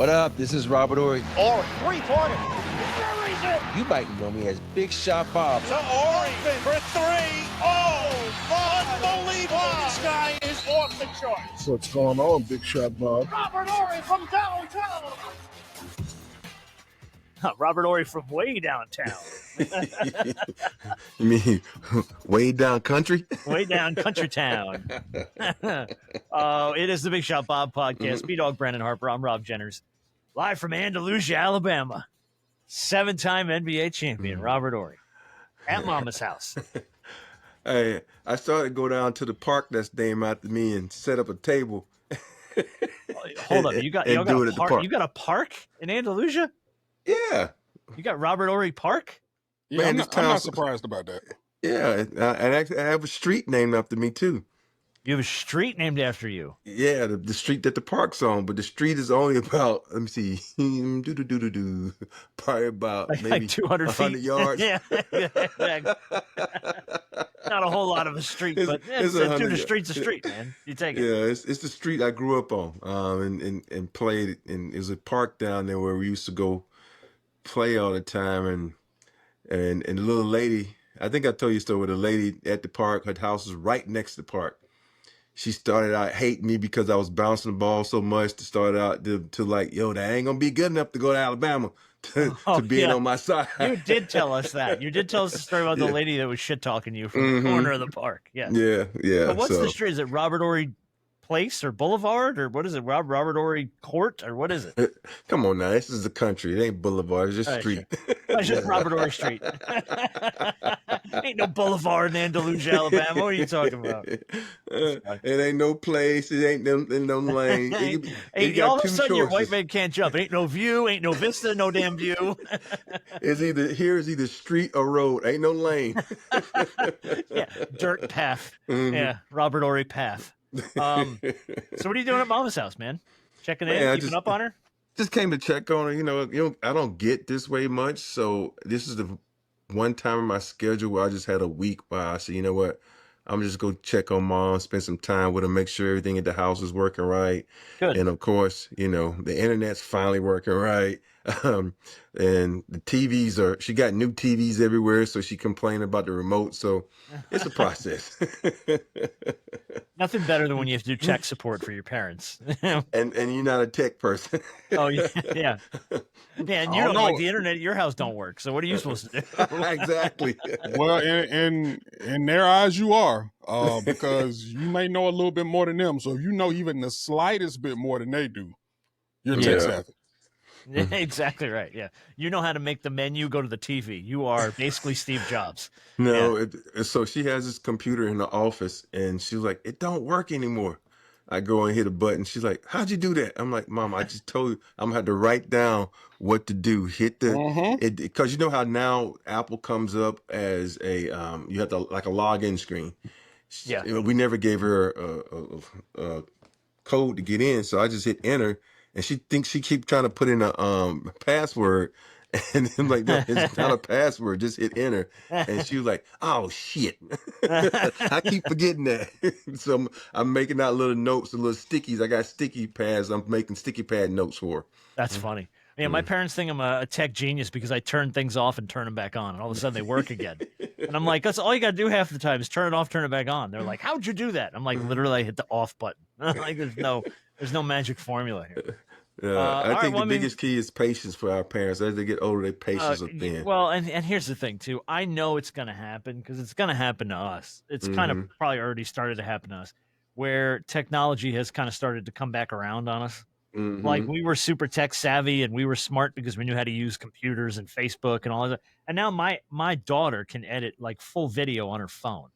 What up? This is Robert Horry. Horry, three-pointer. There is it. You might know me as Big Shot Bob. To Horry for three. Oh, unbelievable. This guy is off the charts. What's going on, Big Shot Bob? Robert Horry from downtown. Robert Horry from way downtown. You mean way down country? Way down country town. It is the Big Shot Bob podcast. B-Dog Brandon Harper. I'm Rob Jenners. Live from Andalusia, Alabama. 7-time NBA champion, Robert Horry. At Mama's house. Hey, I started to go down to the park that's named after me and set up a table. Hold up. You got a park in Andalusia? Yeah. You got Robert Horry Park? Yeah, Man, I'm not surprised about that. Yeah, and I have a street named after me, too. You have a street named after you? Yeah, the street that the park's on, but the street is only about, let me see, probably about maybe 200 feet. yards. Yeah. Not a whole lot of a street, but the street's a street, man. You take it. Yeah, it's the street I grew up on, and played. And there's a park down there where we used to go play all the time. And the little lady, I think I told you a story with a lady at the park. Her house is right next to the park. She started out hating me because I was bouncing the ball so much. To start out to like, yo, that ain't gonna be good enough to go to Alabama to being on my side. You did tell us that. You did tell us the story about the lady that was shit talking you from the corner of the park. Yeah. Yeah. But what's the street? Is it Robert Horry Place or Boulevard or what is it? Robert Horry Court or what is it? Come on now, this is the country. It ain't Boulevard. It's just street. Sure. It's just Robert Horry Street. Ain't no Boulevard in Andalusia, Alabama. What are you talking about? It ain't no place. It ain't no lane. All of a sudden, your white man can't jump. Ain't no view. Ain't no vista. No damn view. It's either street or road. Ain't no lane. Yeah, dirt path. Mm-hmm. Yeah, Robert Horry path. So what are you doing at Mama's house, man? Checking in, keeping up on her? Just came to check on her. You know, I don't get this way much, so this is the one time in my schedule where I just had a week where I said, you know what, I'm just go check on Mom, spend some time with her, make sure everything at the house is working right. Good. And of course, the internet's finally working right. And the TVs she got new TVs everywhere, so she complained about the remote. So it's a process. Nothing better than when you have to do tech support for your parents. and you're not a tech person. Oh yeah. Yeah, and you don't like the internet at your house don't work. So what are you supposed to do? Exactly. Well, in their eyes, you are, because you may know a little bit more than them. So if you know even the slightest bit more than they do, you're tech savvy. Exactly right. Yeah, you know how to make the menu go to the TV. You are basically Steve Jobs. No, so she has this computer in the office, and she's like, "It don't work anymore." I go and hit a button. She's like, "How'd you do that?" I'm like, "Mom, I just told you I'm gonna have to write down what to do. Hit the because you know how now Apple comes up as a you have to like a login screen. Yeah, we never gave her a code to get in, so I just hit enter. And she thinks she keep trying to put in a password, and I'm like, no, it's not a password. Just hit enter. And she was like, oh shit, I keep forgetting that. So I'm making out little notes, little stickies. I got sticky pads. I'm making sticky pad notes for her. That's funny. Yeah, my parents think I'm a tech genius because I turn things off and turn them back on, and all of a sudden they work again. And I'm like, that's all you got to do half the time is turn it off, turn it back on. They're like, how'd you do that? I'm like, literally, I hit the off button. Like, there's no magic formula here. I think the biggest key is patience for our parents. As they get older, their patience will thin. Well, and here's the thing, too. I know it's going to happen because it's going to happen to us. It's kind of probably already started to happen to us, where technology has kind of started to come back around on us. Mm-hmm. Like we were super tech savvy and we were smart because we knew how to use computers and Facebook and all that. And now my daughter can edit like full video on her phone.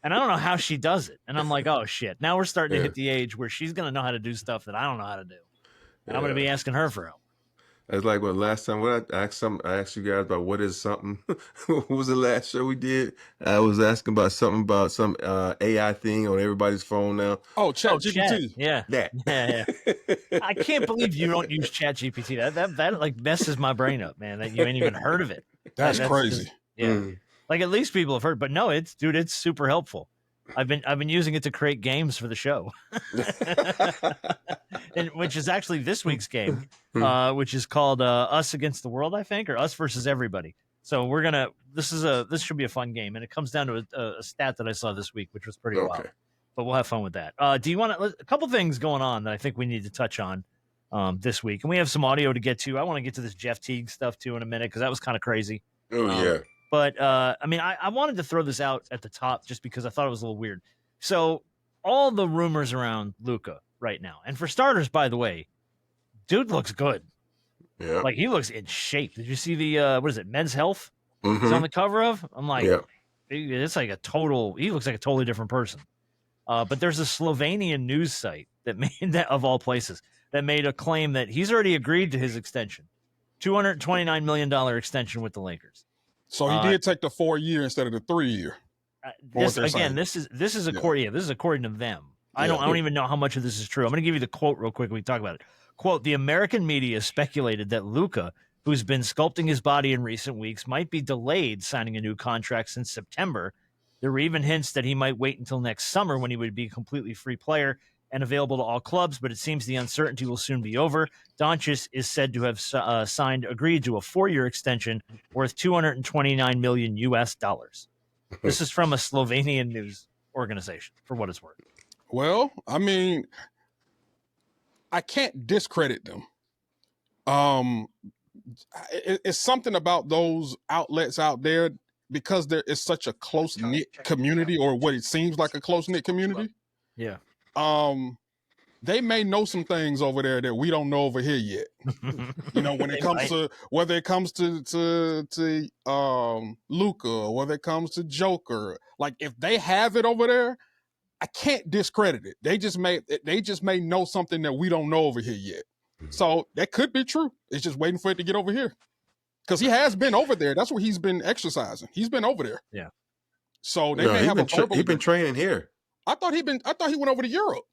And I don't know how she does it. And I'm like, oh shit. Now we're starting to hit the age where she's going to know how to do stuff that I don't know how to do. And I'm going to be asking her for help. It's like last time I asked you guys about what is something. What was the last show we did? I was asking about something about some AI thing on everybody's phone now. Oh, ChatGPT. Yeah. That. Yeah. I can't believe you don't use ChatGPT. That like messes my brain up, man. That you ain't even heard of it. That's crazy. Just, yeah. Like at least people have heard, but no, it's super helpful. I've been using it to create games for the show, and which is actually this week's game, which is called Us Against the World, I think, or Us versus Everybody. So this should be a fun game, and it comes down to a stat that I saw this week, which was pretty wild. But we'll have fun with that. Do you want a couple things going on that I think we need to touch on this week, and we have some audio to get to. I want to get to this Jeff Teague stuff too in a minute because that was kind of crazy. Oh yeah. But I mean, I wanted to throw this out at the top just because I thought it was a little weird. So all the rumors around Luka right now, and for starters, by the way, dude looks good. Yeah. Like he looks in shape. Did you see the what is it, Men's Health? He's on the cover of? I'm like, it's like he looks like a totally different person. But there's a Slovenian news site that made that, of all places, that made a claim that he's already agreed to his extension, $229 million extension with the Lakers. So he did take the 4 year instead of the 3 year. This is according to them. I don't even know how much of this is true. I'm going to give you the quote real quick. We talk about it. Quote: "The American media speculated that Luka, who's been sculpting his body in recent weeks, might be delayed signing a new contract since September. There were even hints that he might wait until next summer when he would be a completely free player and available to all clubs, but it seems the uncertainty will soon be over. Doncic is said to have agreed to a 4 year extension worth $229 million US. This is from a Slovenian news organization, for what it's worth. Well, I mean, I can't discredit them. It's something about those outlets out there because there is such a close-knit community, or what it seems like a close-knit community. Yeah. They may know some things over there that we don't know over here yet. You know, when it comes to whether it comes to Luka, or whether it comes to Joker, like if they have it over there, I can't discredit it. They just may know something that we don't know over here yet. So that could be true. It's just waiting for it to get over here. Because he has been over there. That's where he's been exercising. He's been over there. Yeah. So they may have he's been training here. I thought he went over to Europe.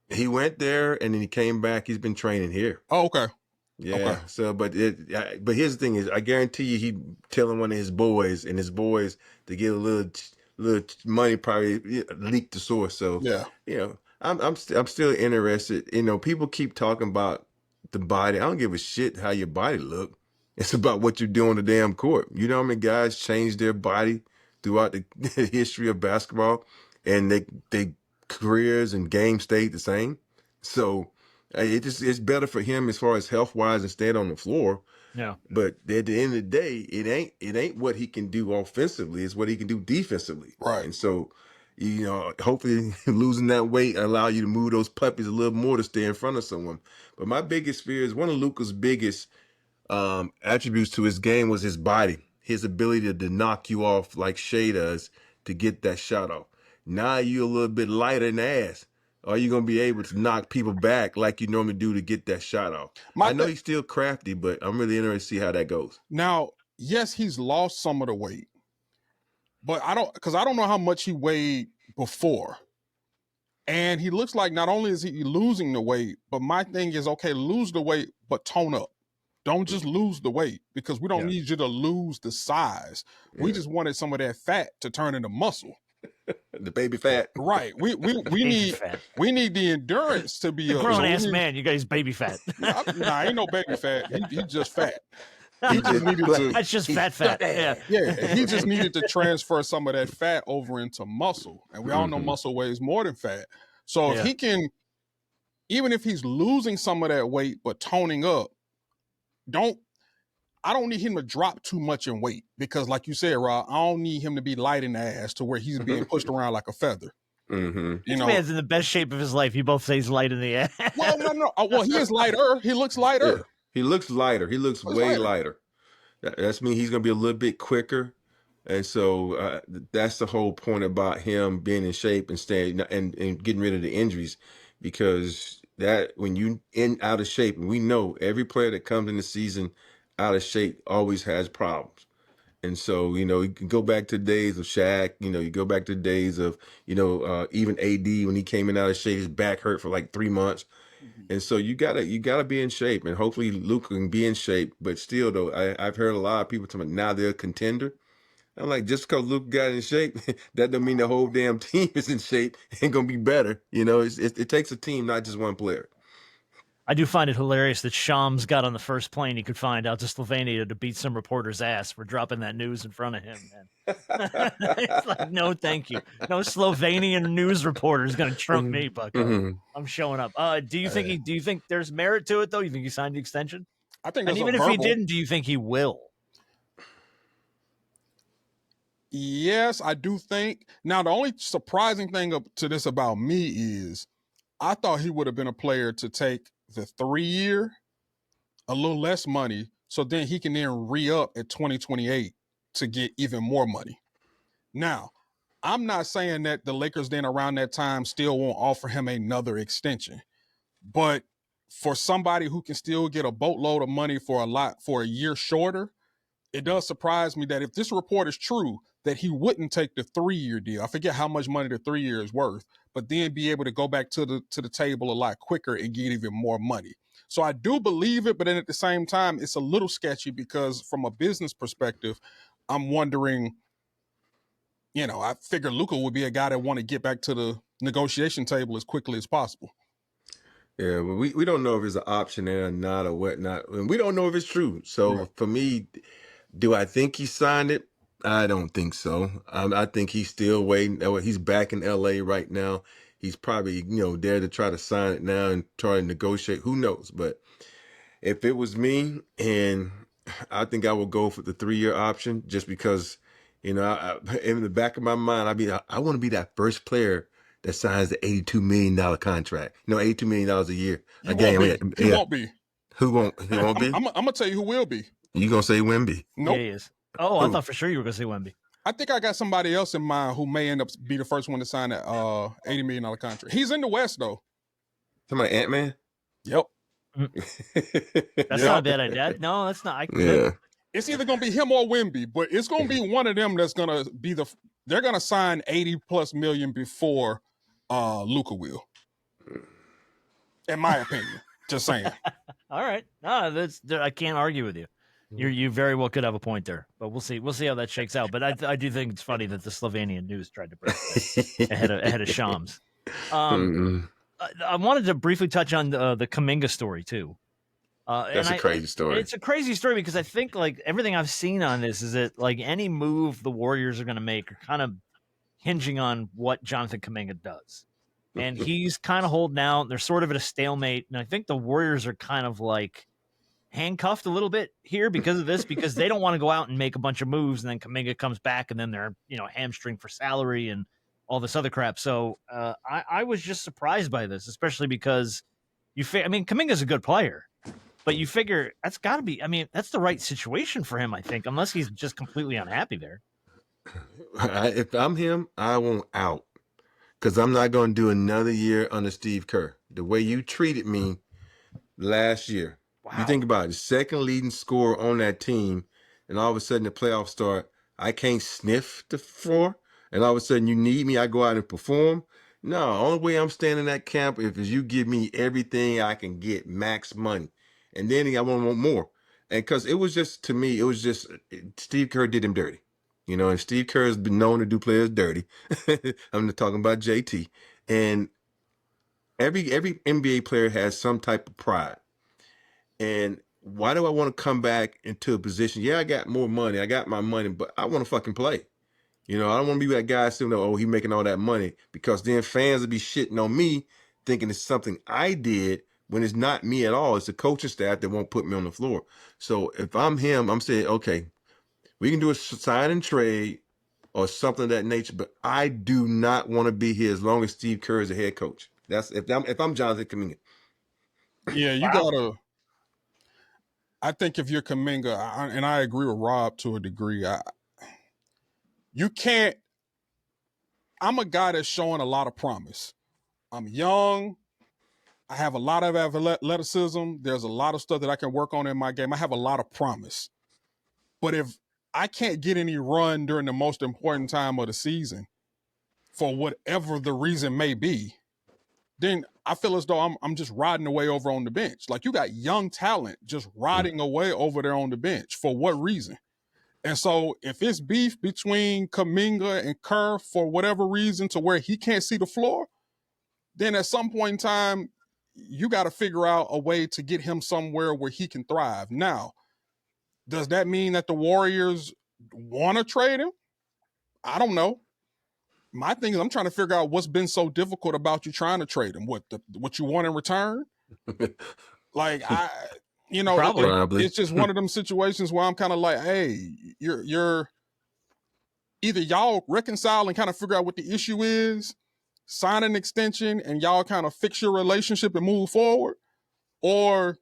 He went there and then he came back. He's been training here. Oh, okay. Yeah. Okay. So, but here's the thing is, I guarantee you, he telling one of his boys to get a little money, probably leak the source. So yeah, you know, I'm still interested. You know, people keep talking about the body. I don't give a shit how your body look. It's about what you do on the damn court. You know how many guys change their body throughout the history of basketball, and they careers and game stayed the same. So it's better for him as far as health wise and staying on the floor. Yeah. But at the end of the day, it ain't what he can do offensively. It's what he can do defensively. Right. And so, you know, hopefully losing that weight allow you to move those puppies a little more to stay in front of someone. But my biggest fear is one of Luka's biggest attributes to his game was his body, his ability to knock you off like Shea does to get that shot off. Now you're a little bit lighter in the ass. Are you going to be able to knock people back like you normally do to get that shot off? I know he's still crafty, but I'm really interested to see how that goes. Now, yes, he's lost some of the weight, but I don't know how much he weighed before. And he looks like not only is he losing the weight, but my thing is, okay, lose the weight, but tone up. Don't just lose the weight, because we don't need you to lose the size. Yeah. We just wanted some of that fat to turn into muscle. The baby fat. Right. We need the endurance to be a grown ass man. You guys baby fat. Nah, ain't no baby fat. He's just fat. He just needed to. That's just fat. Yeah. He just needed to transfer some of that fat over into muscle, and we all know muscle weighs more than fat. So if he can, even if he's losing some of that weight but toning up, I don't need him to drop too much in weight, because like you said, Rob, I don't need him to be light in the ass to where he's being pushed around like a feather. Mm-hmm. This man's in the best shape of his life. You both say he's light in the ass. Well, no. Well, he is lighter. He looks lighter. Yeah. He looks lighter. He looks way lighter. That's mean he's going to be a little bit quicker. And so that's the whole point about him being in shape and staying and getting rid of the injuries, because that when you out of shape, and we know every player that comes in the season out of shape always has problems. And so, you know, you can go back to the days of Shaq, you know, you go back to the days of, you know, even AD when he came in out of shape, his back hurt for like 3 months. And so you gotta be in shape, and hopefully Luka can be in shape. But still though, I've heard a lot of people talking about now they're a contender. I'm like, just because Luka got in shape, that don't mean the whole damn team is in shape. Ain't gonna be better. You know, it takes a team, not just one player. I do find it hilarious that Shams got on the first plane he could find out to Slovenia to beat some reporter's ass for dropping that news in front of him. Man. It's like, no, thank you. No Slovenian news reporter is going to trump me, Bucko. I'm showing up. Do you think there's merit to it though? You think he signed the extension? I think And even if he didn't, do you think he will? Yes, I do think. Now, the only surprising thing to this about me is I thought he would have been a player to take the 3-year, a little less money, so then he can then re-up at 2028 to get even more money. Now, I'm not saying that the Lakers then around that time still won't offer him another extension, but for somebody who can still get a boatload of money for a year shorter, it does surprise me that if this report is true, that he wouldn't take the 3-year deal. I forget how much money the 3 years is worth, but then be able to go back to the table a lot quicker and get even more money. So I do believe it, but then at the same time, it's a little sketchy because from a business perspective, I'm wondering, I figure Luka would be a guy that want to get back to the negotiation table as quickly as possible. Yeah, well, we don't know if it's an option there or not or whatnot. And we don't know if it's true. So for me, do I think he signed it? I don't think so. I think he's still waiting. He's back in LA right now. He's probably, there to try to sign it now and try to negotiate. Who knows? But if it was me, and I think I would go for the 3-year option just because, in the back of my mind, I want to be that first player that signs the $82 million contract. $82 million a year. He won't be. Who won't? He won't be? I'm going to tell you who will be. You going to say Wemby? Nope. Yeah, he is. Oh, I thought for sure you were going to say Wemby. I think I got somebody else in mind who may end up be the first one to sign that $80 million contract. He's in the West, though. Somebody Ant-Man? Yep. That's not a bad idea. No, that's not. It's either going to be him or Wemby, but it's going to be one of them that's going to be they're going to sign 80+ million before Luka will. In my opinion. Just saying. All right. No, I can't argue with you. You very well could have a point there, but we'll see. We'll see how that shakes out. But I do think it's funny that the Slovenian news tried to break ahead of Shams. I wanted to briefly touch on the Kuminga story too. That's a crazy story. It's a crazy story because I think like everything I've seen on this is that like any move the Warriors are going to make are kind of hinging on what Jonathan Kuminga does, and he's kind of holding out. They're sort of at a stalemate, and I think the Warriors are kind of like handcuffed a little bit here because of this, because they don't want to go out and make a bunch of moves and then Kuminga comes back and then they're hamstring for salary and all this other crap. So I was just surprised by this, especially because Kuminga's a good player, but you figure that's got to be, that's the right situation for him, I think, unless he's just completely unhappy there. If I'm him, I want out because I'm not going to do another year under Steve Kerr. The way you treated me last year. Wow. You think about it, second leading scorer on that team, and all of a sudden the playoffs start, I can't sniff the floor, and all of a sudden you need me, I go out and perform. No, only way I'm staying in that camp is you give me everything I can get, max money. And then I want more. And because it was just Steve Kerr did him dirty. And Steve Kerr has been known to do players dirty. I'm talking about JT. And every NBA player has some type of pride. And why do I want to come back into a position? Yeah, I got more money. I got my money, but I want to fucking play. I don't want to be that guy still he making all that money, because then fans will be shitting on me thinking it's something I did when it's not me at all. It's the coaching staff that won't put me on the floor. So if I'm him, I'm saying, okay, we can do a sign and trade or something of that nature, but I do not want to be here as long as Steve Kerr is the head coach. That's if I'm Jonathan Kuminga. Yeah, you gotta. I think if you're Kuminga, and I agree with Rob to a degree, you can't. I'm a guy that's showing a lot of promise. I'm young. I have a lot of athleticism. There's a lot of stuff that I can work on in my game. I have a lot of promise. But if I can't get any run during the most important time of the season, for whatever the reason may be, then I feel as though I'm just riding away over on the bench. Like, you got young talent just riding away over there on the bench. For what reason? And so if it's beef between Kuminga and Kerr for whatever reason to where he can't see the floor, then at some point in time, you got to figure out a way to get him somewhere where he can thrive. Now, does that mean that the Warriors want to trade him? I don't know. My thing is I'm trying to figure out what's been so difficult about you trying to trade him. What you want in return? Like Probably. it's just one of them situations where I'm kind of like, hey, you're either y'all reconcile and kind of figure out what the issue is, sign an extension, and y'all kind of fix your relationship and move forward, or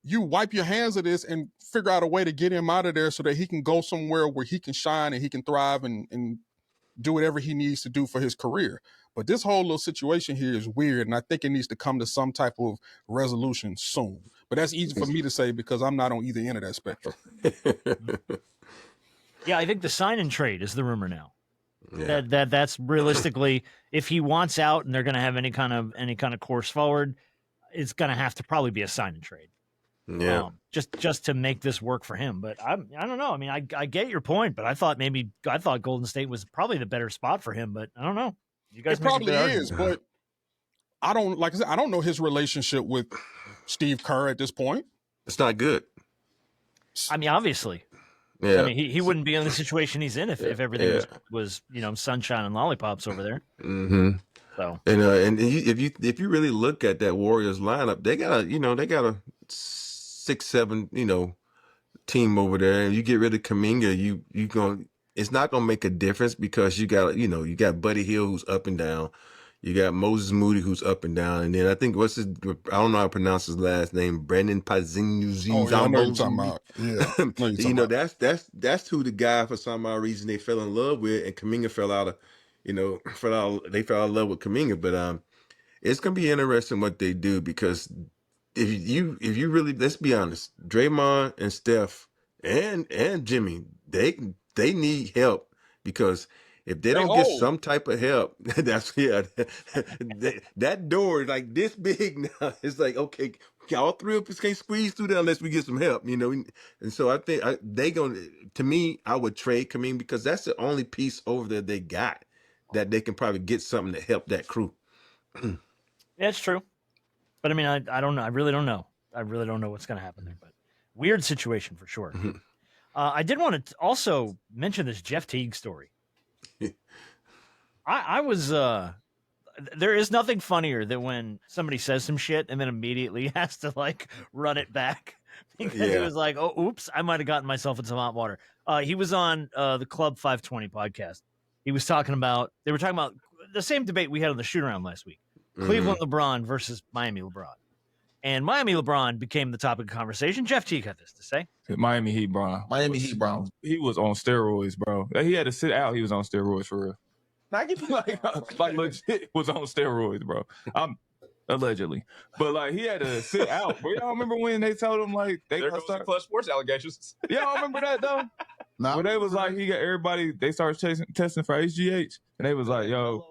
you wipe your hands of this and figure out a way to get him out of there so that he can go somewhere where he can shine and he can thrive and do whatever he needs to do for his career. But this whole little situation here is weird, and I think it needs to come to some type of resolution soon. But that's easy for me to say because I'm not on either end of that spectrum. Yeah, I think the sign and trade is the rumor now. Yeah. That's realistically, if he wants out and they're going to have any kind of course forward, it's going to have to probably be a sign and trade. Yeah, just to make this work for him. But I don't know. I mean, I get your point, but I thought Golden State was probably the better spot for him. But I don't know. You guys it probably is, but I don't know his relationship with Steve Kerr at this point. it's not good. I mean, obviously. Yeah, I mean, he wouldn't be in the situation he's in if everything was sunshine and lollipops over there. Mm-hmm. So and if you really look at that Warriors lineup, they got a 6-7 team over there, and you get rid of Kuminga, it's not gonna make a difference because you got Buddy Hield who's up and down, you got Moses Moody who's up and down, and then I think I don't know how to pronounce his last name, Brandon Pazinu. Oh, yeah, I know you're talking about. Yeah, that's who the guy for some odd reason they fell in love with, and Kuminga fell out of love with Kuminga, but it's gonna be interesting what they do because if you really, let's be honest, Draymond and Steph and Jimmy, they need help because if they don't get some type of help, that door is like this big now. It's like, okay, all three of us can't squeeze through there unless we get some help, And so I think I would trade Kuminga because that's the only piece over there they got that they can probably get something to help that crew. Yeah, it's true. But I mean, I don't know. I really don't know. I really don't know what's going to happen there. But weird situation for sure. I did want to also mention this Jeff Teague story. I was there is nothing funnier than when somebody says some shit and then immediately has to like run it back because he was like, oh, oops, I might have gotten myself in some hot water. He was on the Club 520 podcast. They were talking about the same debate we had on the shoot around last week. Cleveland LeBron versus Miami LeBron. And Miami LeBron became the topic of conversation. Jeff Teague had this to say. Miami Heat Bron. He was on steroids, bro. He had to sit out. He was on steroids for real. Like legit was on steroids, bro. Allegedly. But like he had to sit out. Bro, y'all remember when they told him like they there goes the Clutch Sports allegations? Y'all remember that though? No. When they was like he got everybody, they started testing for HGH, and they was like, yo,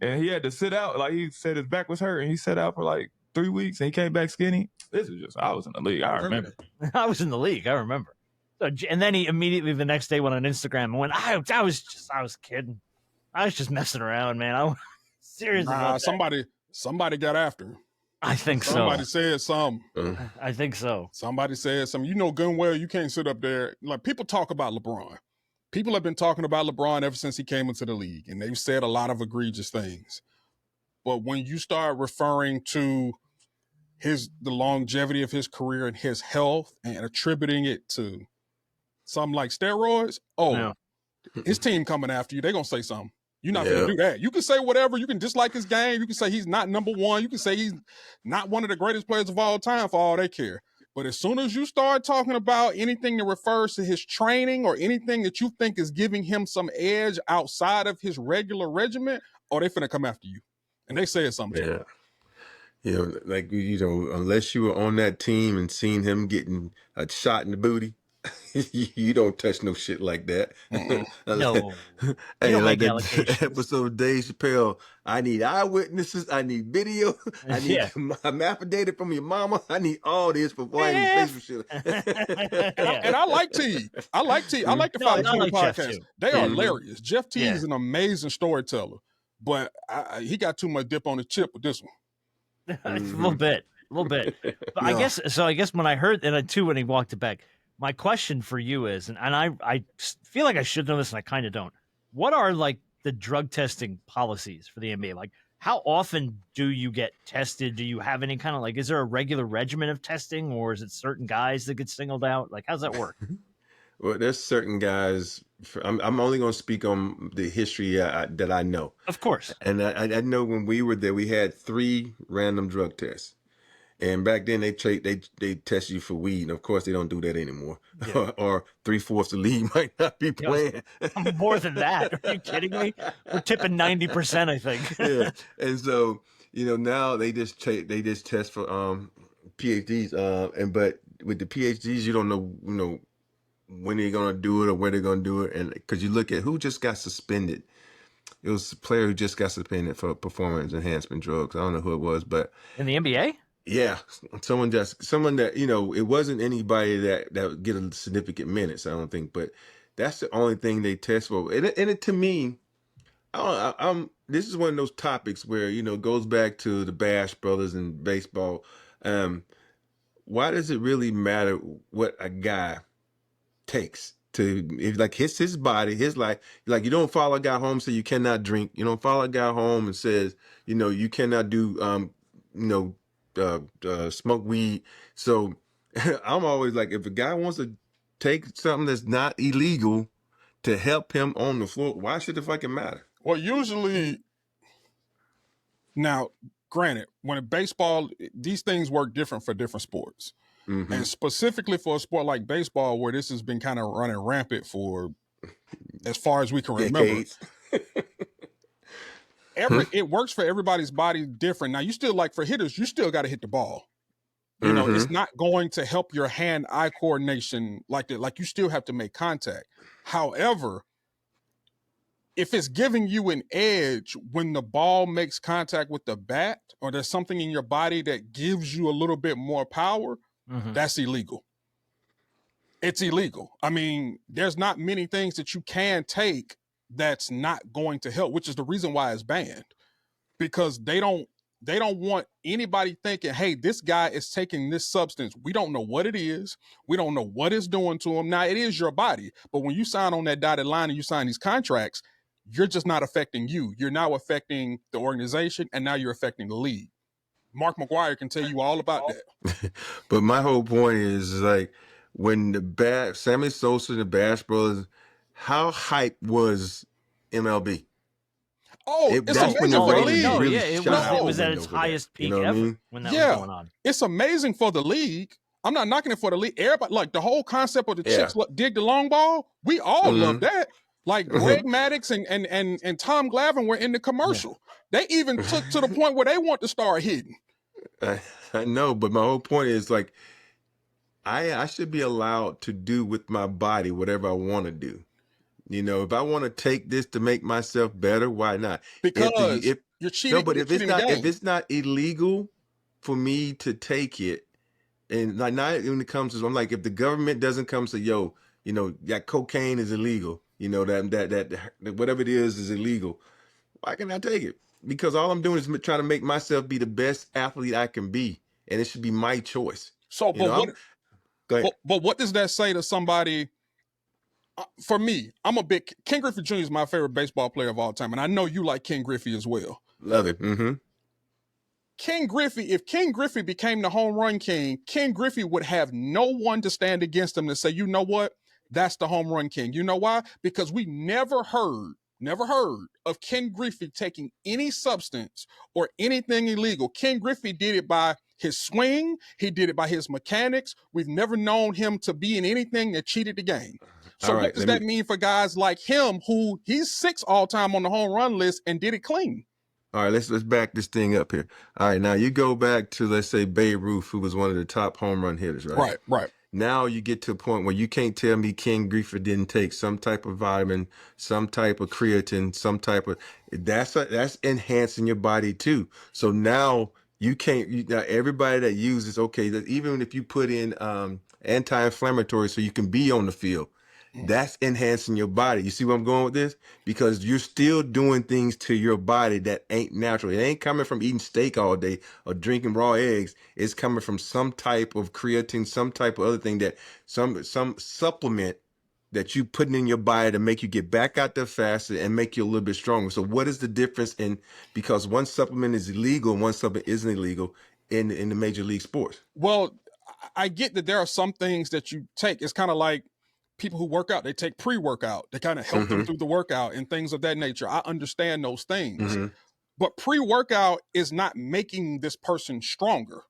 and he had to sit out. Like he said his back was hurt, and he sat out for like 3 weeks, and he came back skinny. This is just I was in the league. I remember. I was in the league. I remember. So, and then he immediately the next day went on Instagram and went, I was kidding. I was just messing around, man. I was seriously. Somebody got after him. I think somebody said something. I think so. Somebody said something. You know good and well you can't sit up there. Like people talk about LeBron. People have been talking about LeBron ever since he came into the league, and they've said a lot of egregious things. But when you start referring to the longevity of his career and his health and attributing it to something like steroids, his team coming after you, they're going to say something. You're not going to do that. You can say whatever. You can dislike his game. You can say he's not number one. You can say he's not one of the greatest players of all time for all they care. But as soon as you start talking about anything that refers to his training or anything that you think is giving him some edge outside of his regular regimen, they finna come after you. And they said something. Yeah. Unless you were on that team and seen him getting a shot in the booty, You don't touch no shit like that. No, you Hey, don't like make that allegations. episode of Dave Chappelle, I need eyewitnesses, I need video, I need Yeah. a affidavit from your mama, I need all this before I even say some shit. And I like Teague. I like Teague. I like the No, Five and I Twenty like Jeff, podcast. too. They Yeah. are hilarious. Jeff Teague Yeah. is an amazing storyteller, but he got too much dip on his chip with this one. A little bit. But I Yeah. guess when I heard and too when he walked it back, my question for you is, and I feel like I should know this and I kind of don't. What are like the drug testing policies for the NBA? Like, how often do you get tested? Do you have any kind of like, is there a regular regimen of testing, or is it certain guys that get singled out? Like, how's that work? Well, there's certain guys. I'm only going to speak on the history that I know. Of course. And I know when we were there, we had 3 random drug tests. And back then they test you for weed. And of course they don't do that anymore. Yeah. Or 3/4 of the league might not be playing. More than that. Are you kidding me? We're tipping 90%, I think. Yeah. And so, now they just test for PhDs. But with the PhDs, you don't know, when they're gonna do it or where they're gonna do it. And because you look at who just got suspended. It was a player who just got suspended for performance enhancement drugs. I don't know who it was, but In the NBA? yeah, someone that, it wasn't anybody that would get a significant minutes, I don't think, but that's the only thing they test for. And it to me, this is one of those topics where, it goes back to the Bash brothers and baseball. Why does it really matter what a guy takes to, if like his body, his life? Like, you don't follow a guy home, so you cannot drink. You don't follow a guy home and says, you cannot do, smoke weed. So I'm always like, if a guy wants to take something that's not illegal to help him on the floor, why should it fucking matter? Well, usually, now, granted, when in baseball, these things work different for different sports. Mm-hmm. And specifically for a sport like baseball, where this has been kind of running rampant for as far as we can remember. Decades. It works for everybody's body different. Now, you still, like for hitters, you still got to hit the ball. It's not going to help your hand-eye coordination like that. Like, you still have to make contact. However, if it's giving you an edge when the ball makes contact with the bat, or there's something in your body that gives you a little bit more power, that's illegal. It's illegal. I mean, there's not many things that you can take that's not going to help, which is the reason why it's banned, because they don't want anybody thinking, hey, this guy is taking this substance. We don't know what it is. We don't know what it's doing to him. Now, it is your body, but when you sign on that dotted line and you sign these contracts, you're just not affecting you. You're now affecting the organization, and now you're affecting the league. Mark McGuire can tell you all about that. But my whole point is like, when Sammy Sosa and the Bash Brothers, how hype was MLB? Oh, it's that's when amazing the for the ratings league. really it shot was at out its over that. highest peak You know what I ever mean? when that was going on. It's amazing for the league. I'm not knocking it for the league. Everybody, like the whole concept of the chicks dig the long ball. We all love that. Like Greg Maddux and Tom Glavine were in the commercial. They even took to the point where they want to start hitting. I know, but my whole point is like, I should be allowed to do with my body whatever I want to do. If I want to take this to make myself better, why not? Because you're cheating. No, but if it's not illegal for me to take it, and like now when it comes to, I'm like, if the government doesn't come and say, yo, that cocaine is illegal, that whatever it is illegal, why can't I take it? Because all I'm doing is trying to make myself be the best athlete I can be, and it should be my choice. So, Go ahead. But what does that say to somebody? For me, Ken Griffey Jr. is my favorite baseball player of all time, and I know you like Ken Griffey as well. Love it. Mm-hmm. Ken Griffey, if Ken Griffey became the home run king, Ken Griffey would have no one to stand against him to say, you know what? That's the home run king. You know why? Because we never heard of Ken Griffey taking any substance or anything illegal. Ken Griffey did it by his swing. He did it by his mechanics. We've never known him to be in anything that cheated the game. So what does that mean for guys like him, who he's 6 all time on the home run list and did it clean? All right, let's back this thing up here. All right, now you go back to, let's say, Babe Ruth, who was one of the top home run hitters, right? Right. Now you get to a point where you can't tell me Ken Griffith didn't take some type of vitamin, some type of creatine, some type of that's enhancing your body too. So now you can't. Now everybody that uses that even if you put in anti-inflammatory so you can be on the field, that's enhancing your body. You see where I'm going with this? Because you're still doing things to your body that ain't natural. It ain't coming from eating steak all day or drinking raw eggs. It's coming from some type of creatine, some type of other thing that some supplement that you putting in your body to make you get back out there faster and make you a little bit stronger. So what is the difference because one supplement is illegal and one supplement isn't illegal in the major league sports? Well, I get that there are some things that you take. It's kind of like people who work out, they take pre-workout to kind of help them through the workout and things of that nature. I understand those things. But pre-workout is not making this person stronger.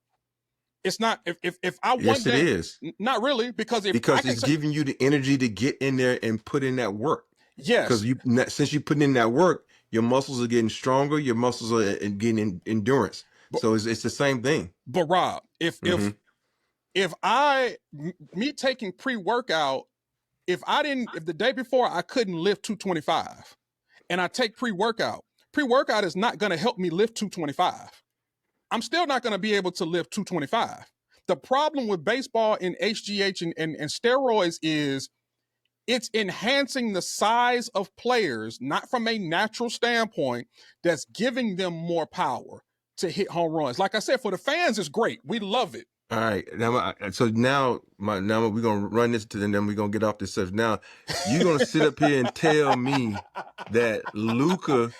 It's not. If I yes, it is. Not really, because it's giving you the energy to get in there and put in that work. Yes, because since you put in that work, your muscles are getting stronger. Your muscles are getting endurance. So it's the same thing. But Rob, if me taking pre-workout, if the day before I couldn't lift 225, and I take pre-workout is not going to help me lift 225. I'm still not going to be able to lift 225. The problem with baseball and HGH and steroids is it's enhancing the size of players, not from a natural standpoint, that's giving them more power to hit home runs. Like I said, for the fans, it's great. We love it. All right. Now we're gonna run this and then we're gonna get off this stuff. Now you're gonna sit up here and tell me that Luka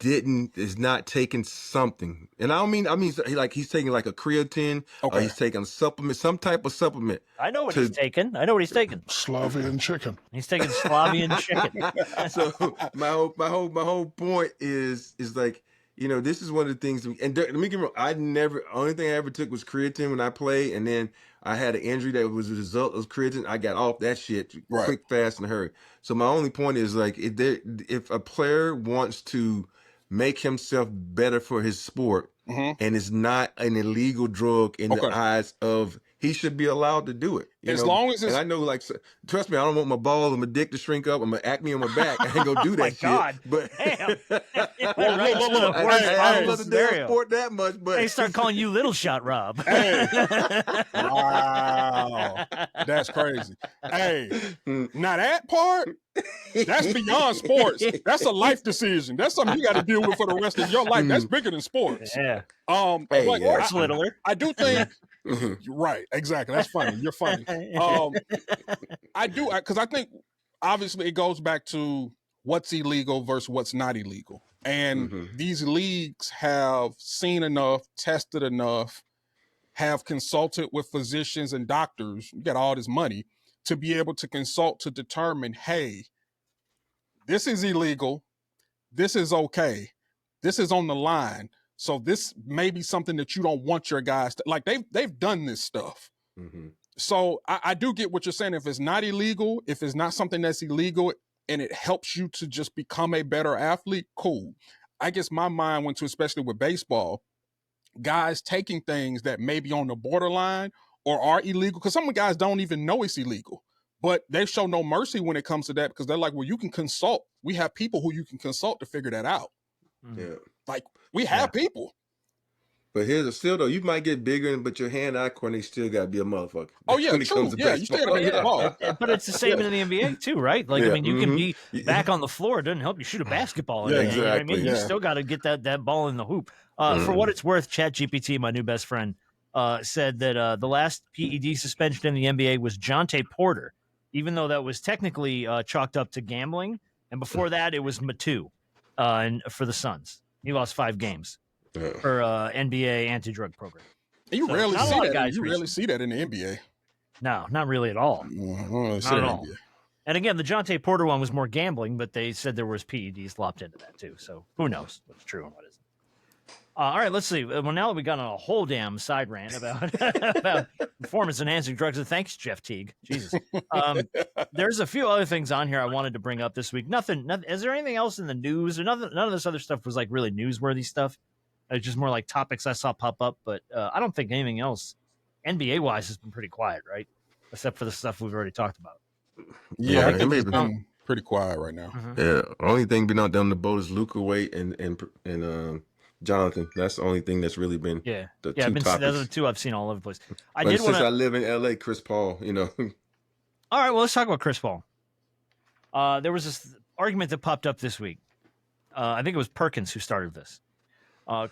is not taking something, and I mean like he's taking like a creatine, or he's taking a supplement, some type of supplement. I know what he's taking. Slavian chicken. He's taking Slavian chicken. So my whole point is like, this is one of the things, and let me get wrong, only thing I ever took was creatine when I played, and then I had an injury that was a result of creatine. I got off that shit quick, fast, and hurry. So my only point is like, if a player wants to make himself better for his sport, and it's not an illegal drug in the eyes of, he should be allowed to do it. As long as it's... And I know, like, trust me, I don't want my balls and my dick to shrink up and my acne on my back. I ain't gonna do that shit. God. But damn. I don't love the damn sport that much. But they start calling you Little Shot Rob. Wow, that's crazy. Hey, now that part, that's beyond sports. That's a life decision. That's something you got to deal with for the rest of your life. That's bigger than sports. Yeah. Sports littler. I do think. Right, exactly. That's funny. You're funny. I do, because I think obviously it goes back to what's illegal versus what's not illegal. And these leagues have seen enough, tested enough, have consulted with physicians and doctors, you got all this money, to be able to consult to determine, hey, this is illegal, this is okay, this is on the line. So this may be something that you don't want your guys to, like, they've done this stuff. So I do get what you're saying. If it's not illegal, if it's not something that's illegal and it helps you to just become a better athlete, cool. I guess my mind went to, especially with baseball, guys taking things that may be on the borderline or are illegal, because some guys don't even know it's illegal, but they show no mercy when it comes to that, because they're like, well, you can consult. We have people who you can consult to figure that out. Yeah. Like, we have people. But here's still though, you might get bigger, but your hand-eye coordination still got to be a motherfucker. Oh yeah, true. Yeah, you still got to hit the ball. But it's the same in the NBA too, right? Like, I mean, you can be back on the floor. It doesn't help you shoot a basketball. Yeah, exactly. You know what I mean? Yeah. You still got to get that ball in the hoop. For what it's worth, ChatGPT, my new best friend, said that the last PED suspension in the NBA was Jonte Porter, even though that was technically chalked up to gambling. And before that, it was Matu and for the Suns. He lost 5 games for NBA anti-drug program. You rarely see that. You rarely see that in the NBA. No, not really at all. Not at all. And again, the Jonte Porter one was more gambling, but they said there was PEDs lopped into that too. So who knows what's true and what isn't. All right, let's see. Well, now that we got on a whole damn side rant about performance-enhancing drugs, and thanks, Jeff Teague. Jesus. There's a few other things on here I wanted to bring up this week. Nothing. Is there anything else in the news? Or none of this other stuff was like really newsworthy stuff. It's just more like topics I saw pop up, but I don't think anything else NBA wise has been pretty quiet, right? Except for the stuff we've already talked about. Yeah, I think it's NBA been pretty quiet right now. Yeah, only thing been out down the boat is Luka, Wade, and Jonathan. That's the only thing that's really been the two topics. Those are the two I've seen all over the place. Since I live in LA, Chris Paul, you know. All right, well, let's talk about Chris Paul. There was this argument that popped up this week. I think it was Perkins who started this.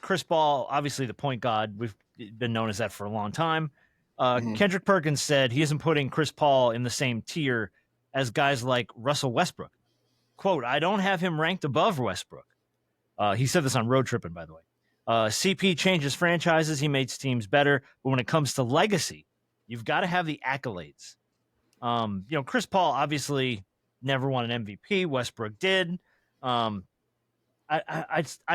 Chris Paul, obviously the point guard, we've been known as that for a long time. Kendrick Perkins said he isn't putting Chris Paul in the same tier as guys like Russell Westbrook. Quote, I don't have him ranked above Westbrook. He said this on Road Tripping, by the way. CP changes franchises. He makes teams better. But when it comes to legacy, you've got to have the accolades. Chris Paul obviously never won an MVP. Westbrook did. I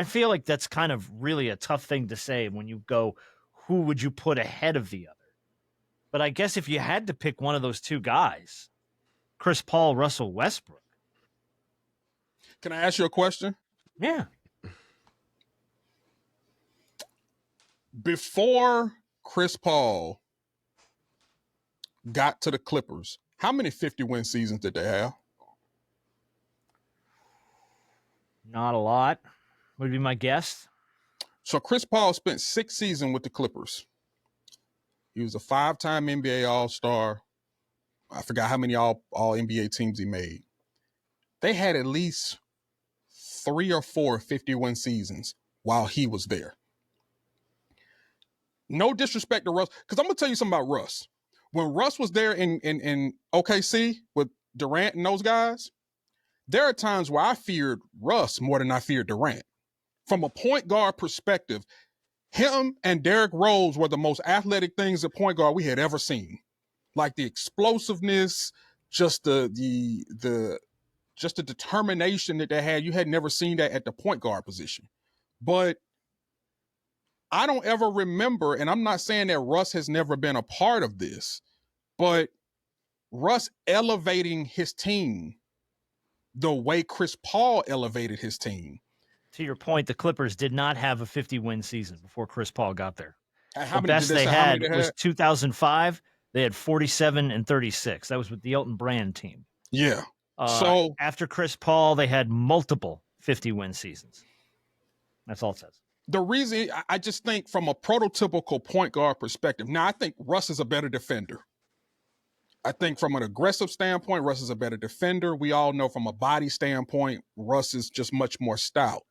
feel like that's kind of really a tough thing to say when you go, who would you put ahead of the other? But I guess if you had to pick one of those two guys, Chris Paul, Russell Westbrook. Can I ask you a question? Yeah. Before Chris Paul got to the Clippers, how many 50-win seasons did they have? Not a lot, would be my guess. So Chris Paul spent 6 seasons with the Clippers. He was a 5-time NBA All-Star. I forgot how many all NBA teams he made. They had at least 3 or 4 50-win seasons while he was there. No disrespect to Russ, because I'm going to tell you something about Russ. When Russ was there in OKC with Durant and those guys, there are times where I feared Russ more than I feared Durant. From a point guard perspective, him and Derrick Rose were the most athletic things at point guard we had ever seen. Like the explosiveness, just the determination that they had. You had never seen that at the point guard position. But I don't ever remember, and I'm not saying that Russ has never been a part of this, but Russ elevating his team the way Chris Paul elevated his team. To your point, the Clippers did not have a 50-win season before Chris Paul got there. The best they had was 2005. They had 47 and 36. That was with the Elton Brand team. Yeah. So after Chris Paul, they had multiple 50-win seasons. That's all it says. The reason, I just think from a prototypical point guard perspective, now I think Russ is a better defender. I think from an aggressive standpoint, Russ is a better defender. We all know from a body standpoint, Russ is just much more stout.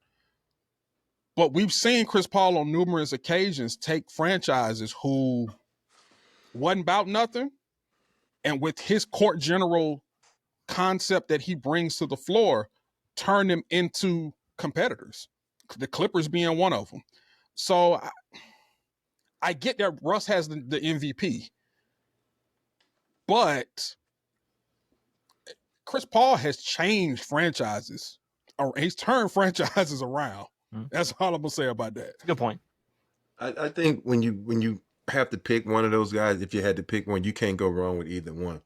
But we've seen Chris Paul on numerous occasions take franchises who wasn't about nothing, and with his court general concept that he brings to the floor, turn them into competitors. The Clippers being one of them. So I get that Russ has the MVP, but Chris Paul has changed franchises, or he's turned franchises around. That's all I'm gonna say about that. Good point. I think when you have to pick one of those guys, if you had to pick one, you can't go wrong with either one,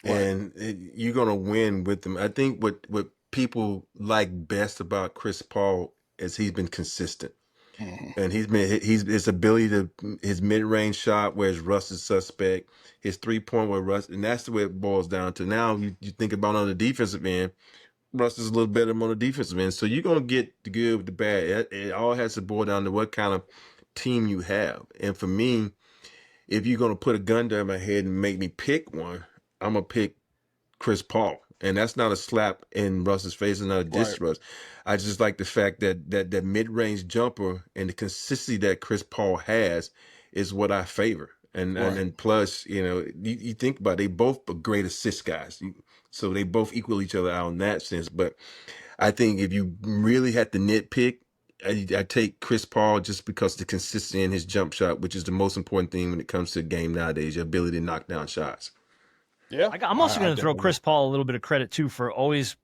right. And you're gonna win with them. I think what people like best about Chris Paul is he's been consistent, and his ability to his mid-range shot, whereas Russ is suspect, his 3-point where Russ, and that's the way it boils down to. Now you think about on the defensive end, Russ is a little better on the defensive end, so you're gonna get the good with the bad. It all has to boil down to what kind of team you have. And for me, if you're gonna put a gun down my head and make me pick one, I'm gonna pick Chris Paul. And that's not a slap in Russ's face, it's not a diss to Russ. I just like the fact that mid-range jumper and the consistency that Chris Paul has is what I favor. And plus, you think about it, they both are great assist guys. So they both equal each other out in that sense. But I think if you really had to nitpick, I take Chris Paul just because the consistency in his jump shot, which is the most important thing when it comes to a game nowadays, your ability to knock down shots. Yeah, I'm also going to throw Chris Paul a little bit of credit too for always,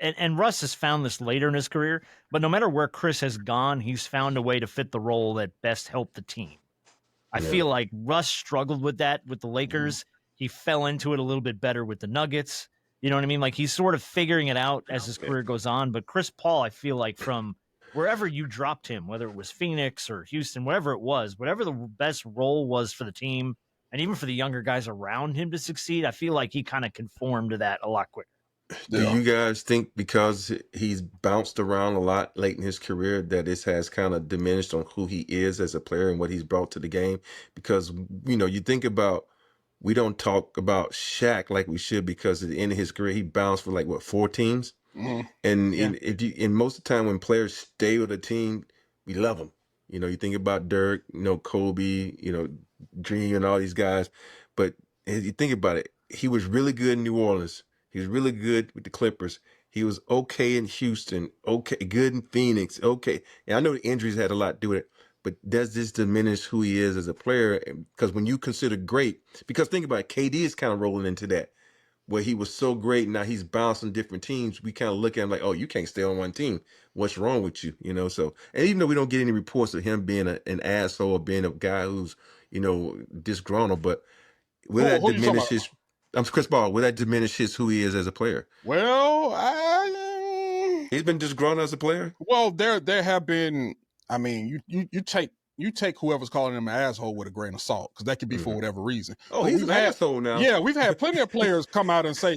and Russ has found this later in his career, but no matter where Chris has gone, he's found a way to fit the role that best helped the team. I feel like Russ struggled with that with the Lakers. He fell into it a little bit better with the Nuggets. You know what I mean? Like he's sort of figuring it out as his career goes on. But Chris Paul, I feel like from wherever you dropped him, whether it was Phoenix or Houston, whatever it was, whatever the best role was for the team, and even for the younger guys around him to succeed, I feel like he kind of conformed to that a lot quicker. Do you guys think because he's bounced around a lot late in his career that this has kind of diminished on who he is as a player and what he's brought to the game? Because, you think about, we don't talk about Shaq like we should, because at the end of his career, he bounced for like, 4 teams? Mm-hmm. And most of the time when players stay with a team, we love them. You think about Dirk, Kobe, Dream and all these guys. But as you think about it, he was really good in New Orleans. He was really good with the Clippers. He was okay in Houston, okay, good in Phoenix, okay. And I know the injuries had a lot to do with it, but does this diminish who he is as a player? Because when you consider great, because think about it, KD is kind of rolling into that, where he was so great, now he's bouncing different teams. We kind of look at him like, oh, you can't stay on one team. What's wrong with you? So, and even though we don't get any reports of him being an asshole or being a guy who's, disgruntled, but will that diminish his... I'm Chris Paul. Will that diminish who he is as a player? Well, he's been disgruntled as a player. Well, there have been. I mean, you take whoever's calling him an asshole with a grain of salt, because that could be for whatever reason. Oh, but he's an asshole now. Yeah, we've had plenty of players come out and say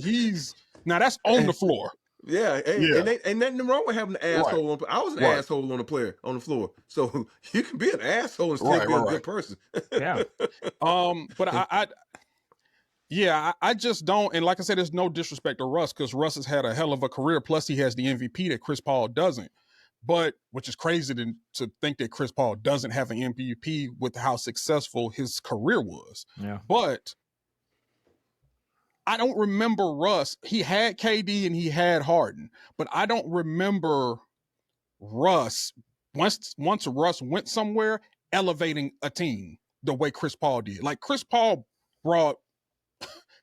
that's on the floor. Yeah, and ain't nothing wrong with having an asshole. Right. I was an asshole on the floor. So you can be an asshole and still be a good person. Yeah. But I just don't. And like I said, there's no disrespect to Russ, because Russ has had a hell of a career. Plus, he has the MVP that Chris Paul doesn't. But which is crazy to think that Chris Paul doesn't have an MVP with how successful his career was. Yeah. But I don't remember Russ. He had KD and he had Harden, but I don't remember Russ once Russ went somewhere elevating a team the way Chris Paul did. Like Chris Paul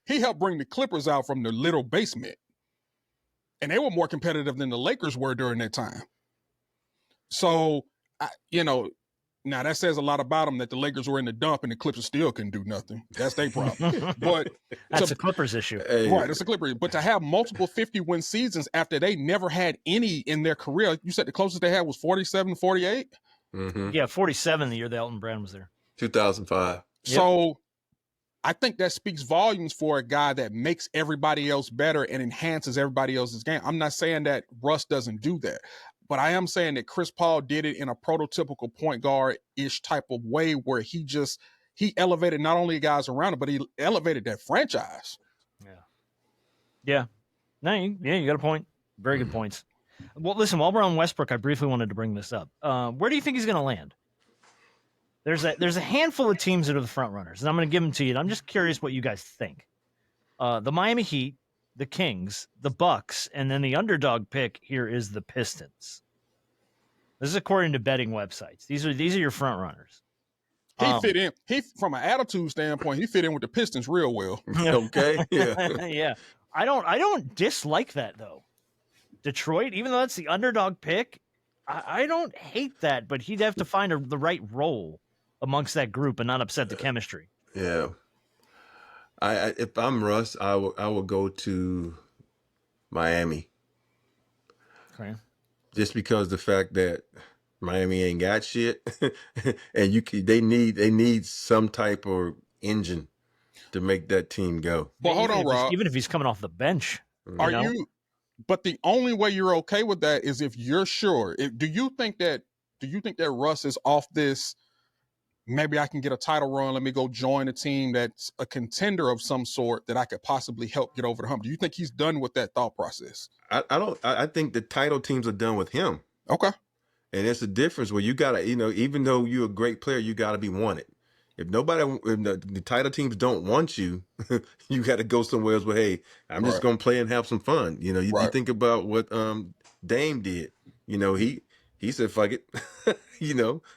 he helped bring the Clippers out from the little basement, and they were more competitive than the Lakers were during that time. So, now that says a lot about them, that the Lakers were in the dump and the Clippers still couldn't do nothing. That's their problem. But that's a Clippers issue. Right, it's a Clippers. But to have multiple 50-win seasons after they never had any in their career, you said the closest they had was 47, 48? Mm-hmm. Yeah, 47 the year that Elton Brand was there. 2005. So I think that speaks volumes for a guy that makes everybody else better and enhances everybody else's game. I'm not saying that Russ doesn't do that, but I am saying that Chris Paul did it in a prototypical point guard-ish type of way, where he elevated not only guys around him, but he elevated that franchise. Yeah. No, you got a point. Very good points. Well, listen, while we're on Westbrook, I briefly wanted to bring this up. Where do you think he's going to land? There's a handful of teams that are the front runners, and I'm going to give them to you. And I'm just curious what you guys think. The Miami Heat, the Kings, the Bucks, and then the underdog pick here is the Pistons. This is according to betting websites. These are your front runners. He fit in. From an attitude standpoint, he fit in with the Pistons real well. Okay. Yeah. Yeah. I don't dislike that though. Detroit, even though that's the underdog pick, I don't hate that, but he'd have to find the right role amongst that group and not upset the chemistry. Yeah. If I'm Russ, I will go to Miami. Okay. Just because the fact that Miami ain't got shit, and they need some type of engine to make that team go. But hold on, Rob. Even if he's coming off the bench, But the only way you're okay with that is if you're sure. Do you think that Russ is off this? Maybe I can get a title run. Let me go join a team that's a contender of some sort that I could possibly help get over the hump. Do you think he's done with that thought process? I think the title teams are done with him. Okay. And it's a difference where you gotta, even though you're a great player, you gotta be wanted. If the title teams don't want you, you got to go somewhere else. But hey, I'm just gonna play and have some fun. You think about what Dame did. He said, "Fuck it."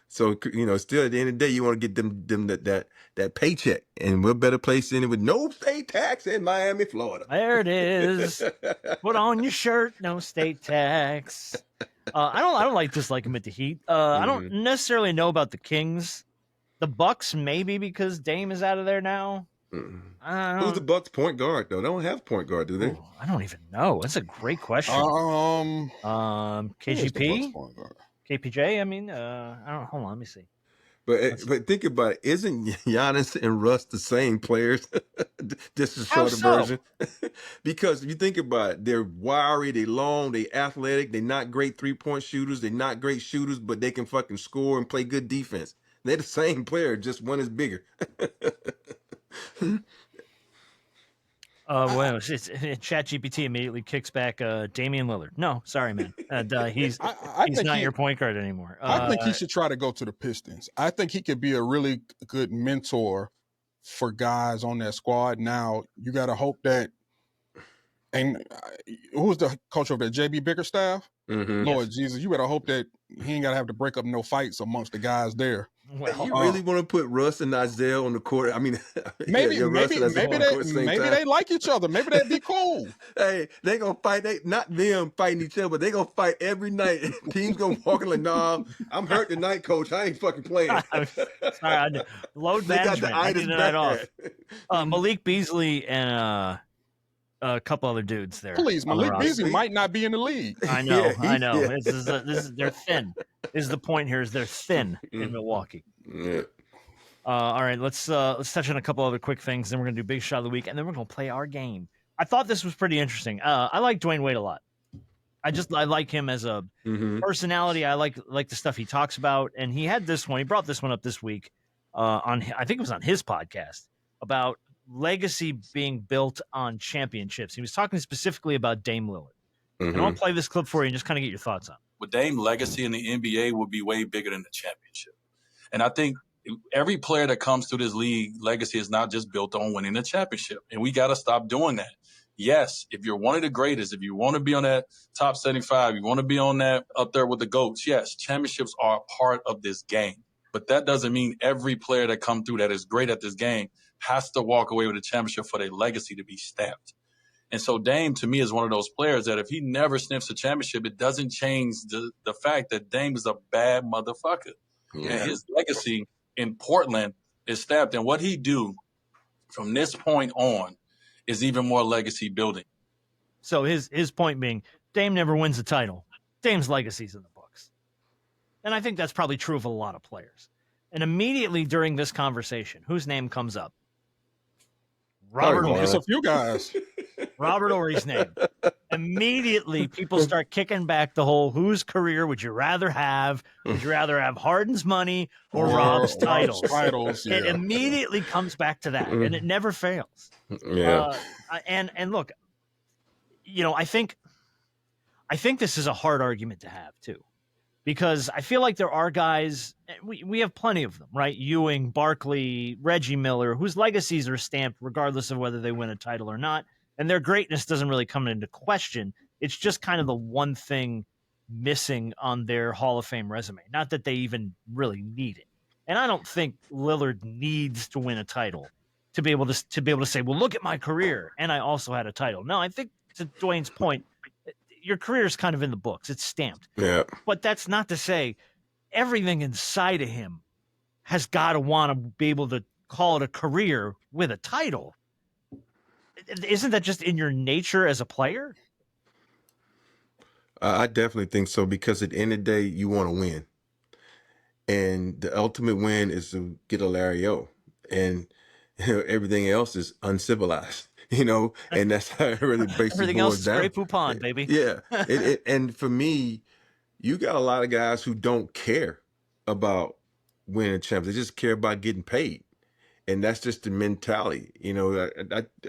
So still at the end of the day, you want to get them that paycheck, and what better place than it with no state tax in Miami, Florida. There it is. Put on your shirt, no state tax. I don't dislike him at the Heat. I don't necessarily know about the Kings. The Bucks, maybe because Dame is out of there now. Who's the Bucks point guard though? They don't have point guard, do they? Ooh, I don't even know. That's a great question. KGP, KPJ. I mean, I don't. Hold on, let me see. But think about it. Isn't Giannis and Russ the same players? This is a How shorter so? version. Because if you think about it, they're wiry, they long, they athletic, they're not great 3-point shooters, they're not great shooters, but they can fucking score and play good defense. They're the same player, just one is bigger. Well, ChatGPT immediately kicks back Damian Lillard. No, sorry, man. He's not your point guard anymore. I think he should try to go to the Pistons. I think he could be a really good mentor for guys on that squad. Now, you got to hope that, and who's the coach over there, JB Bickerstaff? Lord Jesus, you better hope that he ain't got to have to break up no fights amongst the guys there. Well, you really want to put Russ and Isaiah on the court? I mean, maybe they like each other. Maybe they'd be cool. Hey, they gonna fight. Not them fighting each other, but they gonna fight every night. Teams gonna walk like, nah, I'm hurt tonight, coach. I ain't fucking playing. Sorry, load management. I need a night off. Malik Beasley and a couple other dudes there. Please, Malik Beasley might not be in the league. I know. Yeah. This is they're thin. Is the point here? Is they're thin in Milwaukee. Yeah. All right, let's touch on a couple other quick things. Then we're gonna do big shot of the week, and then we're gonna play our game. I thought this was pretty interesting. I like Dwayne Wade a lot. I like him as a personality. I like the stuff he talks about, and he had this one. He brought this one up this week I think it was on his podcast about legacy being built on championships. He was talking specifically about Dame Lillard. And I'll play this clip for you and just kind of get your thoughts on it. With Dame, legacy in the NBA will be way bigger than the championship. And I think every player that comes through this league, legacy is not just built on winning the championship. And we got to stop doing that. Yes, if you're one of the greatest, if you want to be on that top 75, you want to be on that up there with the GOATs, yes, championships are a part of this game. But that doesn't mean every player that comes through that is great at this game has to walk away with a championship for their legacy to be stamped. And so Dame, to me, is one of those players that if he never sniffs a championship, it doesn't change the fact that Dame is a bad motherfucker. Yeah. And his legacy in Portland is stamped. And what he do from this point on is even more legacy building. So his point being, Dame never wins a title. Dame's legacy's in the books. And I think that's probably true of a lot of players. And immediately during this conversation, whose name comes up? Robert Horry. It's a few guys. Robert Horry's name. Immediately, people start kicking back the whole, whose career would you rather have? Would you rather have Harden's money or Rob's titles? It immediately comes back to that, and it never fails. Yeah. And look, you know, I think this is a hard argument to have too, because I feel like there are guys, we have plenty of them, right? Ewing, Barkley, Reggie Miller, whose legacies are stamped regardless of whether they win a title or not. And their greatness doesn't really come into question. It's just kind of the one thing missing on their Hall of Fame resume. Not that they even really need it. And I don't think Lillard needs to win a title to be able to say, well, look at my career, and I also had a title. No, I think to Dwayne's point, your career is kind of in the books. It's stamped. Yeah. But that's not to say everything inside of him has got to want to be able to call it a career with a title. Isn't that just in your nature as a player? I definitely think so, because at the end of the day, you want to win. And the ultimate win is to get a Larry O. And everything else is uncivilized, and that's how it really basically everything else is Grey Poupon, baby. Yeah. And for me, you got a lot of guys who don't care about winning champions. They just care about getting paid. And that's just the mentality.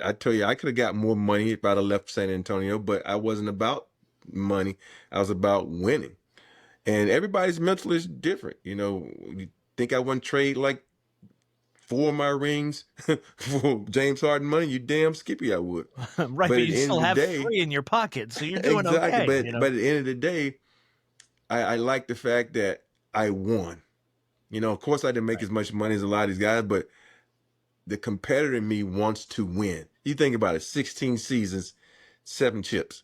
I tell you, I could have got more money if I'd have left San Antonio, but I wasn't about money. I was about winning. And everybody's mental is different. You think I wouldn't trade like 4 of my rings for James Harden money? You damn skippy I would. Right, but you still have 3 in your pocket, so you're doing okay. But at the end of the day, I like the fact that I won. Of course I didn't make as much money as a lot of these guys, but the competitor in me wants to win. You think about it, 16 seasons, 7 chips.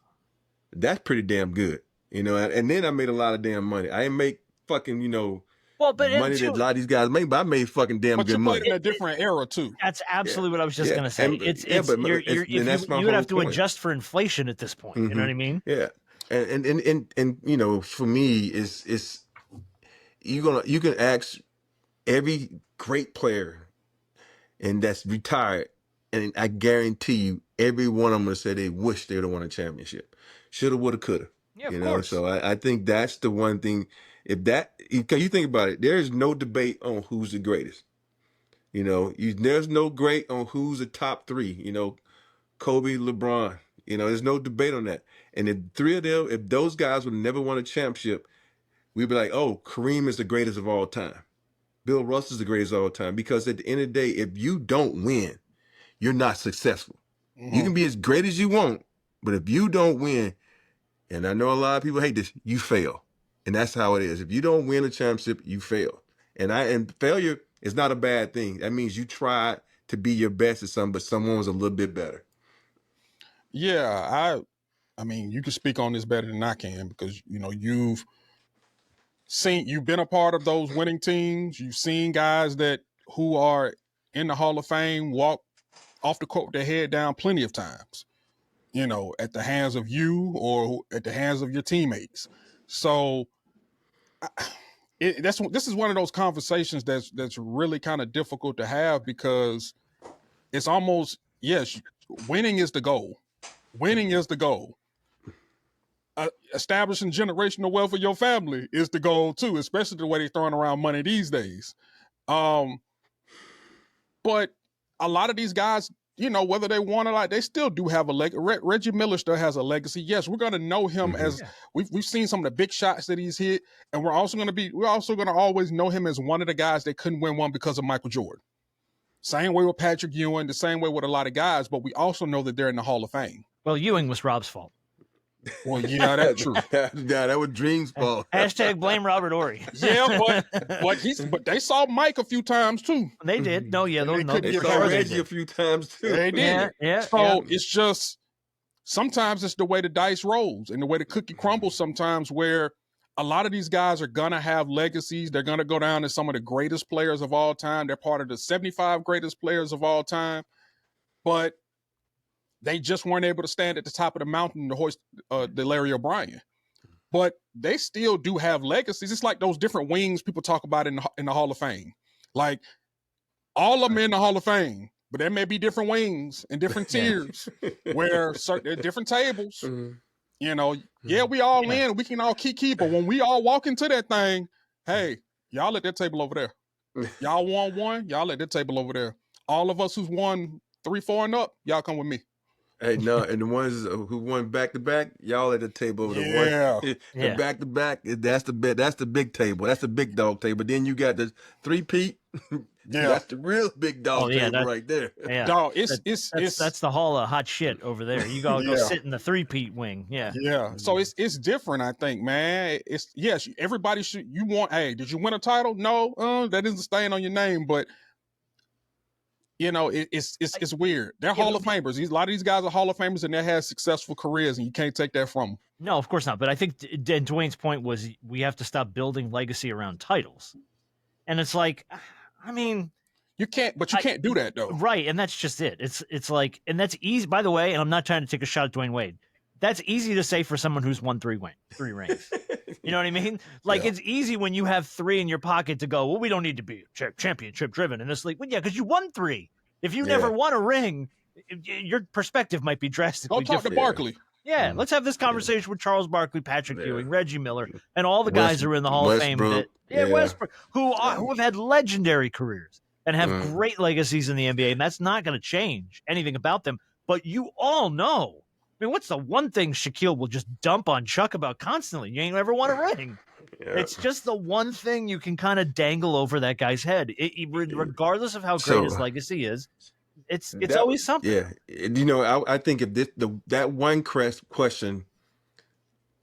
That's pretty damn good, and then I made a lot of damn money. I didn't make fucking, money that a lot of these guys make, but I made fucking damn good money. But in a different era too. That's absolutely what I was just going to say. You would have to adjust for inflation at this point. You know what I mean? Yeah. And for me, it's you can ask every great player and that's retired, and I guarantee you, every one of them would say they wish they would have won a championship. Shoulda, woulda, coulda. Yeah, You of know, course. so I think that's the one thing. Because you think about it, there is no debate on who's the greatest. You know, there's no great on who's the top three. You know, Kobe, LeBron. You know, there's no debate on that. And if three of them, if those guys would have never won a championship, we'd be like, oh, Kareem is the greatest of all time. Bill Russell is the greatest of all time. Because at the end of the day, if you don't win, you're not successful. You can be as great as you want, but if you don't win, and I know a lot of people hate this, you fail. And that's how it is. If you don't win a championship, you fail. And failure is not a bad thing. That means you tried to be your best at something, but someone was a little bit better. Yeah, I mean, you can speak on this better than I can because, you know, you've been a part of those winning teams. You've seen guys who are in the Hall of Fame walk off the court with their head down plenty of times, you know, at the hands of you or at the hands of your teammates. So this is one of those conversations that's really kind of difficult to have because it's almost, yes, winning is the goal. Winning is the goal. Establishing generational wealth for your family is the goal too, especially the way they're throwing around money these days. But a lot of these guys, you know, whether they want to they still do have a legacy. Reggie Miller still has a legacy. Yes, we're going to know him as we've seen some of the big shots that he's hit, and we're also going to always know him as one of the guys that couldn't win one because of Michael Jordan. Same way with Patrick Ewing, the same way with a lot of guys, but we also know that they're in the Hall of Fame. Well, Ewing was Rob's fault. Well, yeah, that's true. Yeah, that was Dream's fault. Hashtag blame Robert Horry. Yeah, but they saw Mike a few times too. They did. No, yeah, they saw Reggie a few times too. They did. Yeah. So it's just sometimes it's the way the dice rolls and the way the cookie crumbles. Sometimes where a lot of these guys are gonna have legacies. They're gonna go down as some of the greatest players of all time. They're part of the 75 greatest players of all time, but they just weren't able to stand at the top of the mountain to hoist the Larry O'Brien. But they still do have legacies. It's like those different wings people talk about in the Hall of Fame. Like, all of them in the Hall of Fame, but there may be different wings and different tiers where different tables. You know, we all in, we can all key, but when we all walk into that thing, hey, y'all at that table over there. Y'all won one, y'all at that table over there. All of us who's won 3, 4 and up, y'all come with me. Hey, no, and the ones who won back to back, y'all at the table over the one. And back to back, that's the big table. That's the big dog table. Then you got the 3-peat. That's the real big dog table right there. Yeah, dog, that's the hall of hot shit over there. You gotta go sit in the 3-peat wing. Yeah. So it's different, I think, man. It's yes, everybody should. You want? Hey, did you win a title? No, that isn't staying on your name, but. You know, it's weird. They're Hall of Famers. A lot of these guys are Hall of Famers, and they have successful careers, and you can't take that from them. No, of course not. But I think Dwayne's point was we have to stop building legacy around titles. And it's like, I mean, you can't do that though, right? And that's just it. It's like, and that's easy. By the way, and I'm not trying to take a shot at Dwayne Wade. That's easy to say for someone who's won 3 rings. You know what I mean? Like, it's easy when you have 3 in your pocket to go, well, we don't need to be championship driven in this league. Well, yeah, because you won 3. If you never won a ring, your perspective might be drastically different. Go talk to Barkley. Yeah, let's have this conversation with Charles Barkley, Patrick Ewing, Reggie Miller, and all the guys who are in the Hall of Fame. Westbrook, who have had legendary careers and have great legacies in the NBA, and that's not going to change anything about them. But you all know, I mean, what's the one thing Shaquille will just dump on Chuck about constantly? You ain't ever won a ring. It's just the one thing you can kind of dangle over that guy's head, regardless of how great his legacy is. It's always something. Yeah, you know, I think if that one question,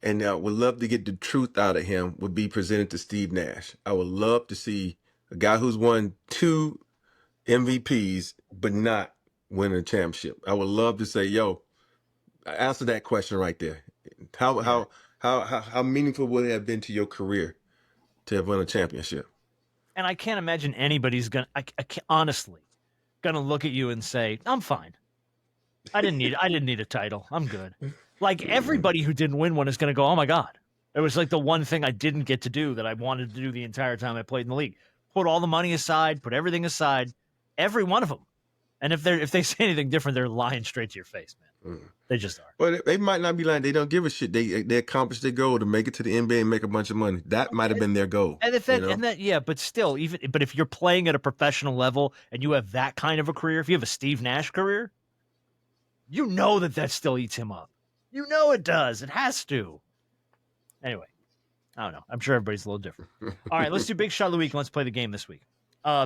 and I would love to get the truth out of him, would be presented to Steve Nash. I would love to see a guy who's won 2 MVPs but not win a championship. I would love to say, yo, answer that question right there. How meaningful would it have been to your career to have won a championship? And I can't imagine anybody's honestly gonna look at you and say, I'm fine. I didn't need a title. I'm good. Like, everybody who didn't win one is gonna go, oh my God. It was like the one thing I didn't get to do that I wanted to do the entire time I played in the league. put all the money aside, put everything aside, every one of them. And if they say anything different, they're lying straight to your face, man. They just are. But they might not be lying. They don't give a shit. They accomplished their goal to make it to the NBA and make a bunch of money. That might have been their goal. And but still, but if you're playing at a professional level and you have that kind of a career, if you have a Steve Nash career, you know that still eats him up. You know it does. It has to. Anyway, I don't know. I'm sure everybody's a little different. All right, let's do Big Shot of the Week. Let's play the game this week.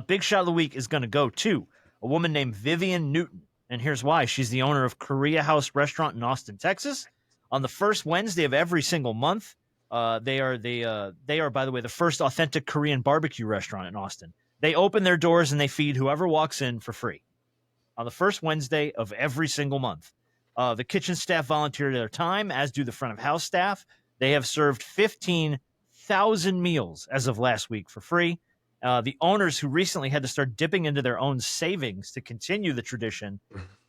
Big Shot of the Week is going to go to a woman named Vivian Newton. And here's why. She's the owner of Korea House Restaurant in Austin, Texas. On the first Wednesday of every single month, they are, by the way, the first authentic Korean barbecue restaurant in Austin. They open their doors and they feed whoever walks in for free. On the first Wednesday of every single month. The kitchen staff volunteer their time, as do the front of house staff. They have served 15,000 meals as of last week for free. The owners, who recently had to start dipping into their own savings to continue the tradition,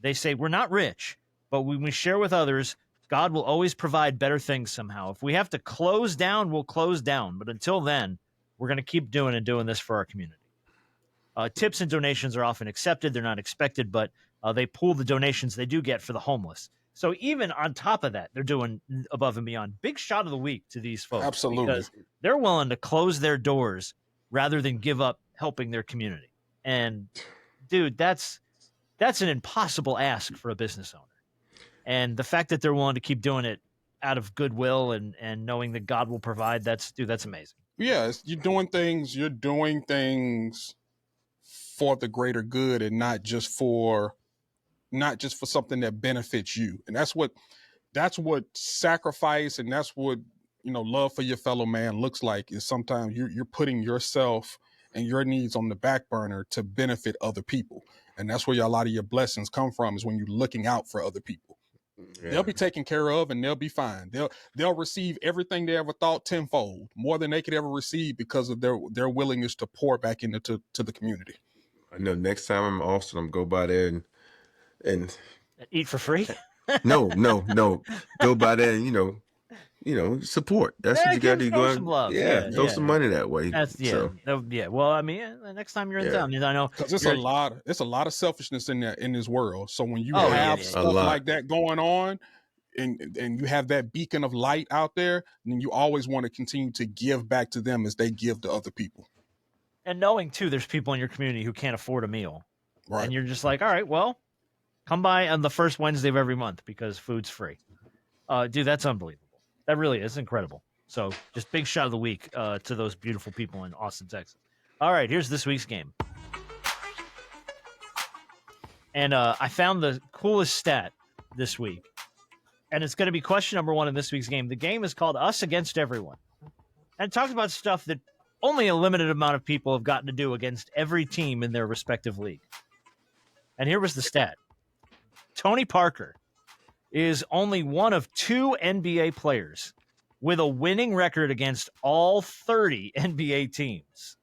they say, we're not rich, but when we share with others, God will always provide better things somehow. If we have to close down, we'll close down. But until then, we're going to keep doing this for our community. Tips and donations are often accepted. They're not expected, but they pool the donations they do get for the homeless. So even on top of that, they're doing above and beyond. Big shot of the week to these folks. Absolutely. Because they're willing to close their doors rather than give up helping their community. And, dude, that's an impossible ask for a business owner. And the fact that they're willing to keep doing it out of goodwill and knowing that God will provide, that's amazing. Yeah, you're doing things for the greater good and not just for something that benefits you. And that's what sacrifice and that's what, love for your fellow man looks like, is sometimes you're putting yourself and your needs on the back burner to benefit other people. And that's where a lot of your blessings come from, is when you're looking out for other people. Yeah. They'll be taken care of and they'll be fine. They'll receive everything they ever thought tenfold, more than they could ever receive, because of their willingness to pour back into the community. I know next time I'm in Austin, I'm go by there and eat for free. No. Go by there and support. That's what you got to do. Throw some love. Throw some money that way. Well, I mean, next time you're in town, I know, because it's a lot of selfishness in this world. So when you have stuff like that going on, and you have that beacon of light out there, then you always want to continue to give back to them as they give to other people. And knowing too, there's people in your community who can't afford a meal, right? And you're just like, all right, well, come by on the first Wednesday of every month because food's free. Dude, that's unbelievable. That really is incredible. So just big shot of the week to those beautiful people in Austin, Texas. All right, here's this week's game. And I found the coolest stat this week. And it's going to be question number 1 in this week's game. The game is called Us Against Everyone. And it talks about stuff that only a limited amount of people have gotten to do against every team in their respective league. And here was the stat. Tony Parker is only one of 2 NBA players with a winning record against all 30 NBA teams.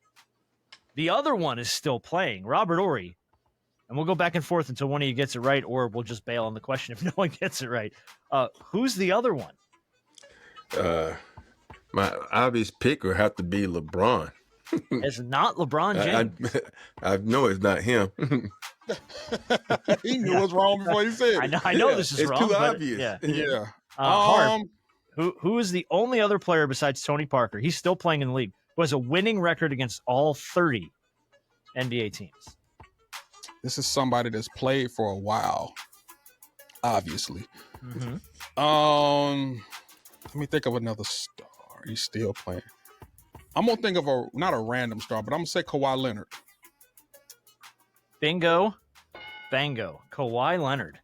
The other one is still playing, Robert Horry. And we'll go back and forth until one of you gets it right, or we'll just bail on the question if no one gets it right. Who's the other one? My obvious pick would have to be LeBron. It's not LeBron James. I know it's not him. He knew it was wrong before he said it. I know this is it's wrong. It's too but obvious. Yeah. Harp, who is the only other player besides Tony Parker? He's still playing in the league, who has a winning record against all 30 NBA teams. This is somebody that's played for a while, obviously. Mm-hmm. Let me think of another star. He's still playing. I'm going to think of not a random star, but I'm going to say Kawhi Leonard. Bingo. Bango. Kawhi Leonard.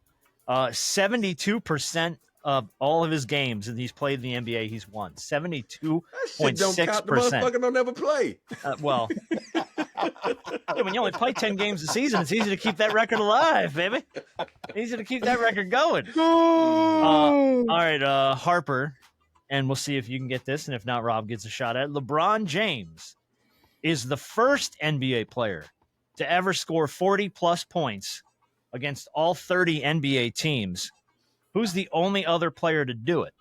72% of all of his games that he's played in the NBA, he's won. 72.6%. Don't count. The motherfucker don't ever play. Well, when you only play 10 games a season, it's easy to keep that record alive, baby. Easy to keep that record going. All right, Harper, and we'll see if you can get this, and if not, Rob gets a shot at it. LeBron James is the first NBA player to ever score 40-plus points against all 30 NBA teams. Who's the only other player to do it?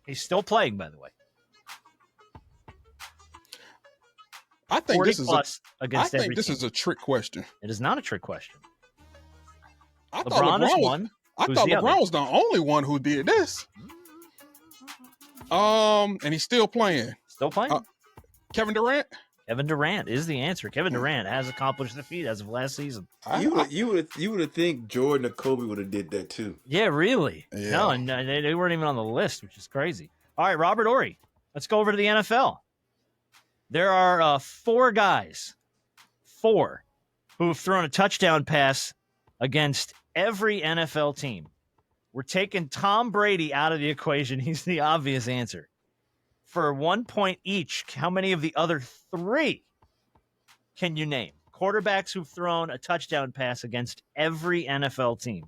He's still playing, by the way. I think 40 this is plus against every this team. is a trick question. It is not a trick question. I thought LeBron is LeBron was, one. I Who's thought the LeBron other? was the only one who did this. And he's still playing. Still playing? Kevin Durant? Kevin Durant is the answer. Kevin Durant has accomplished the feat as of last season. You would have think Jordan or Kobe would have did that too. Yeah, really. Yeah. No, and they weren't even on the list, which is crazy. All right, Robert Horry. Let's go over to the NFL. There are 4 guys, 4, who have thrown a touchdown pass against every NFL team. We're taking Tom Brady out of the equation. He's the obvious answer. For 1 point each, how many of the other 3 can you name? Quarterbacks who've thrown a touchdown pass against every NFL team.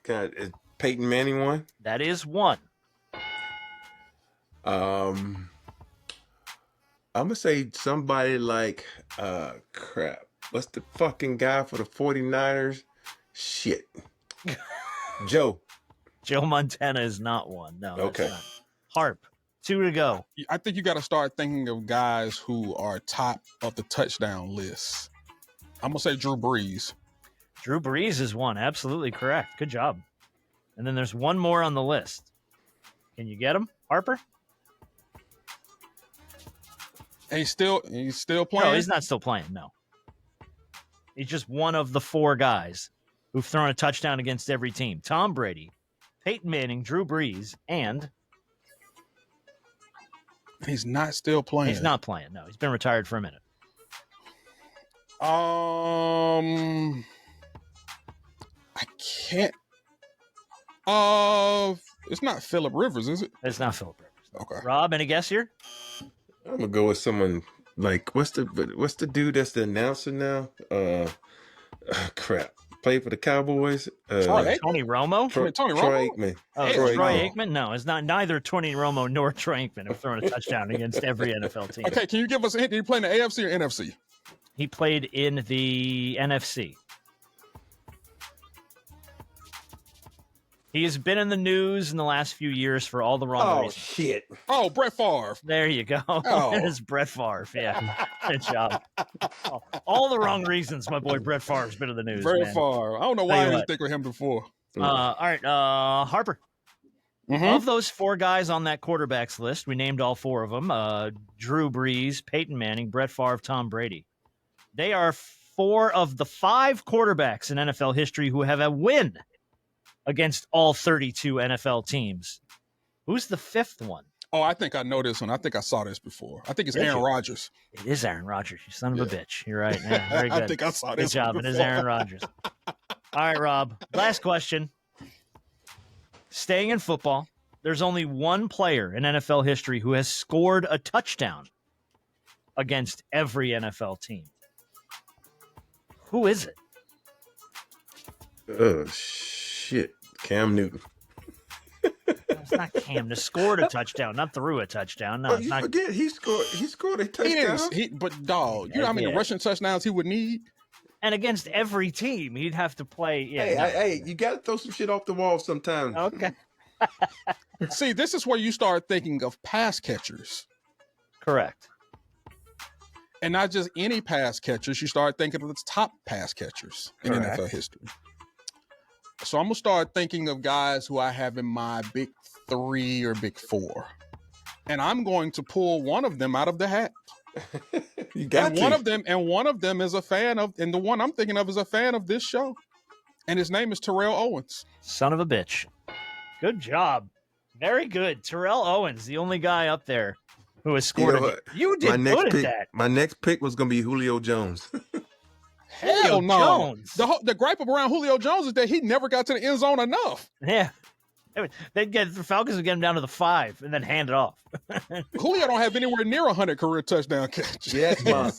God, is Peyton Manning one? That is 1. I'm gonna say somebody like crap. What's the fucking guy for the 49ers? Shit. Joe Montana is not 1. No. that's Okay. not. Harp, 2 to go. I think you got to start thinking of guys who are top of the touchdown list. I'm going to say Drew Brees. Drew Brees is 1. Absolutely correct. Good job. And then there's 1 more on the list. Can you get him, Harper? And he's still playing? No, he's not still playing. No. He's just one of the 4 guys who've thrown a touchdown against every team. Tom Brady, Peyton Manning, Drew Brees, and He's not still playing. he's not playing. No, he's been retired for a minute. I can't. It's not Phillip Rivers, is it? It's not Philip Rivers. Okay. Rob, any guess here? I'm gonna go with someone like what's the dude that's the announcer now? Crap. Played for the Cowboys. Tony Romo? Tony Troy Romo? Aikman. Oh, Troy Troy Aikman. Aikman? No, it's not. Neither Tony Romo nor Troy Aikman have thrown a touchdown against every NFL team. Okay, can you give us a hint? Did he play in the AFC or NFC? He played in the NFC. He has been in the news in the last few years for all the wrong Oh reasons. shit. Oh, Brett Favre. There you go. Oh. It's Brett Favre. Yeah. Good job. All the wrong reasons my boy Brett Favre's been in the news. Brett man. Favre. I don't know Tell why you I didn't what. think of him before. All right. Harper. Mhm. Of those 4 guys on that quarterbacks list, we named all 4 of them. Drew Brees, Peyton Manning, Brett Favre, Tom Brady. They are 4 of the 5 quarterbacks in NFL history who have a win against all 32 NFL teams. Who's the 5th one? Oh, I think I know this one. I think I saw this before. I think it's Did Aaron you? Rodgers. It is Aaron Rodgers, you son of a bitch. You're right. Yeah, very good. I think I saw Good this job. one It is before. Aaron Rodgers. All right, Rob. Last question. Staying in football, there's only one player in NFL history who has scored a touchdown against every NFL team. Who is it? Oh shit. Cam Newton. It's not Cam. To scored a touchdown, not threw a touchdown. No, Oh, it's you not. forget he scored a He touchdown. didn't. But dog, you know how many Yeah. rushing touchdowns he would need? And against every team, he'd have to play. Yeah. Hey, no. hey, you gotta throw some shit off the wall sometimes. Okay. See, this is where you start thinking of pass catchers. Correct. And not just any pass catchers. You start thinking of the top pass catchers in Correct. NFL history. So I'm going to start thinking of guys who I have in my big 3 or big 4. And I'm going to pull one of them out of the hat. You got And to. one of them is a fan of, and the one I'm thinking of is a fan of this show. And his name is Terrell Owens. Son of a bitch. Good job. Very good. Terrell Owens, the only guy up there who has scored. You know what? You did good at pick, that. My next pick was gonna be Julio Jones. Hell no. Jones. The gripe around Julio Jones is that he never got to the end zone enough. Yeah. The Falcons would get him down to the 5 and then hand it off. Julio don't have anywhere near 100 career touchdown catches. Yes, Mom.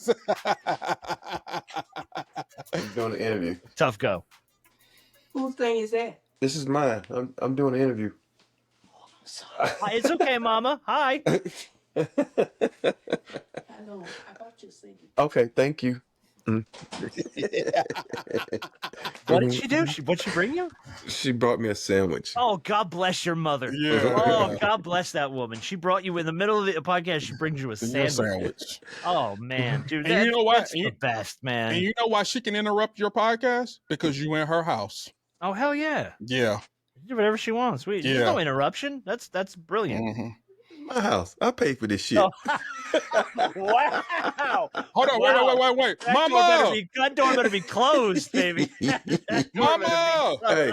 I'm doing an interview. Tough go. Whose thing is that? This is mine. I'm doing an interview. Hi, it's okay, Mama. Hi. I know. I bought you a CD. Okay, thank you. What did she do? What'd she bring you? She brought me a sandwich. Oh, God bless your mother. Yeah. Oh, God bless that woman. She brought you in the middle of the podcast. She brings you a sandwich. Oh, man, dude. And you know what? That's the best, man. And you know why she can interrupt your podcast? Because you in her house. Oh, hell yeah. Yeah. Do whatever she wants. There's no interruption. That's brilliant. Mm-hmm. My house. I pay for this shit. Oh. Wow. Hold on, wait. That Mama! door better be closed, baby. Mama! Hey,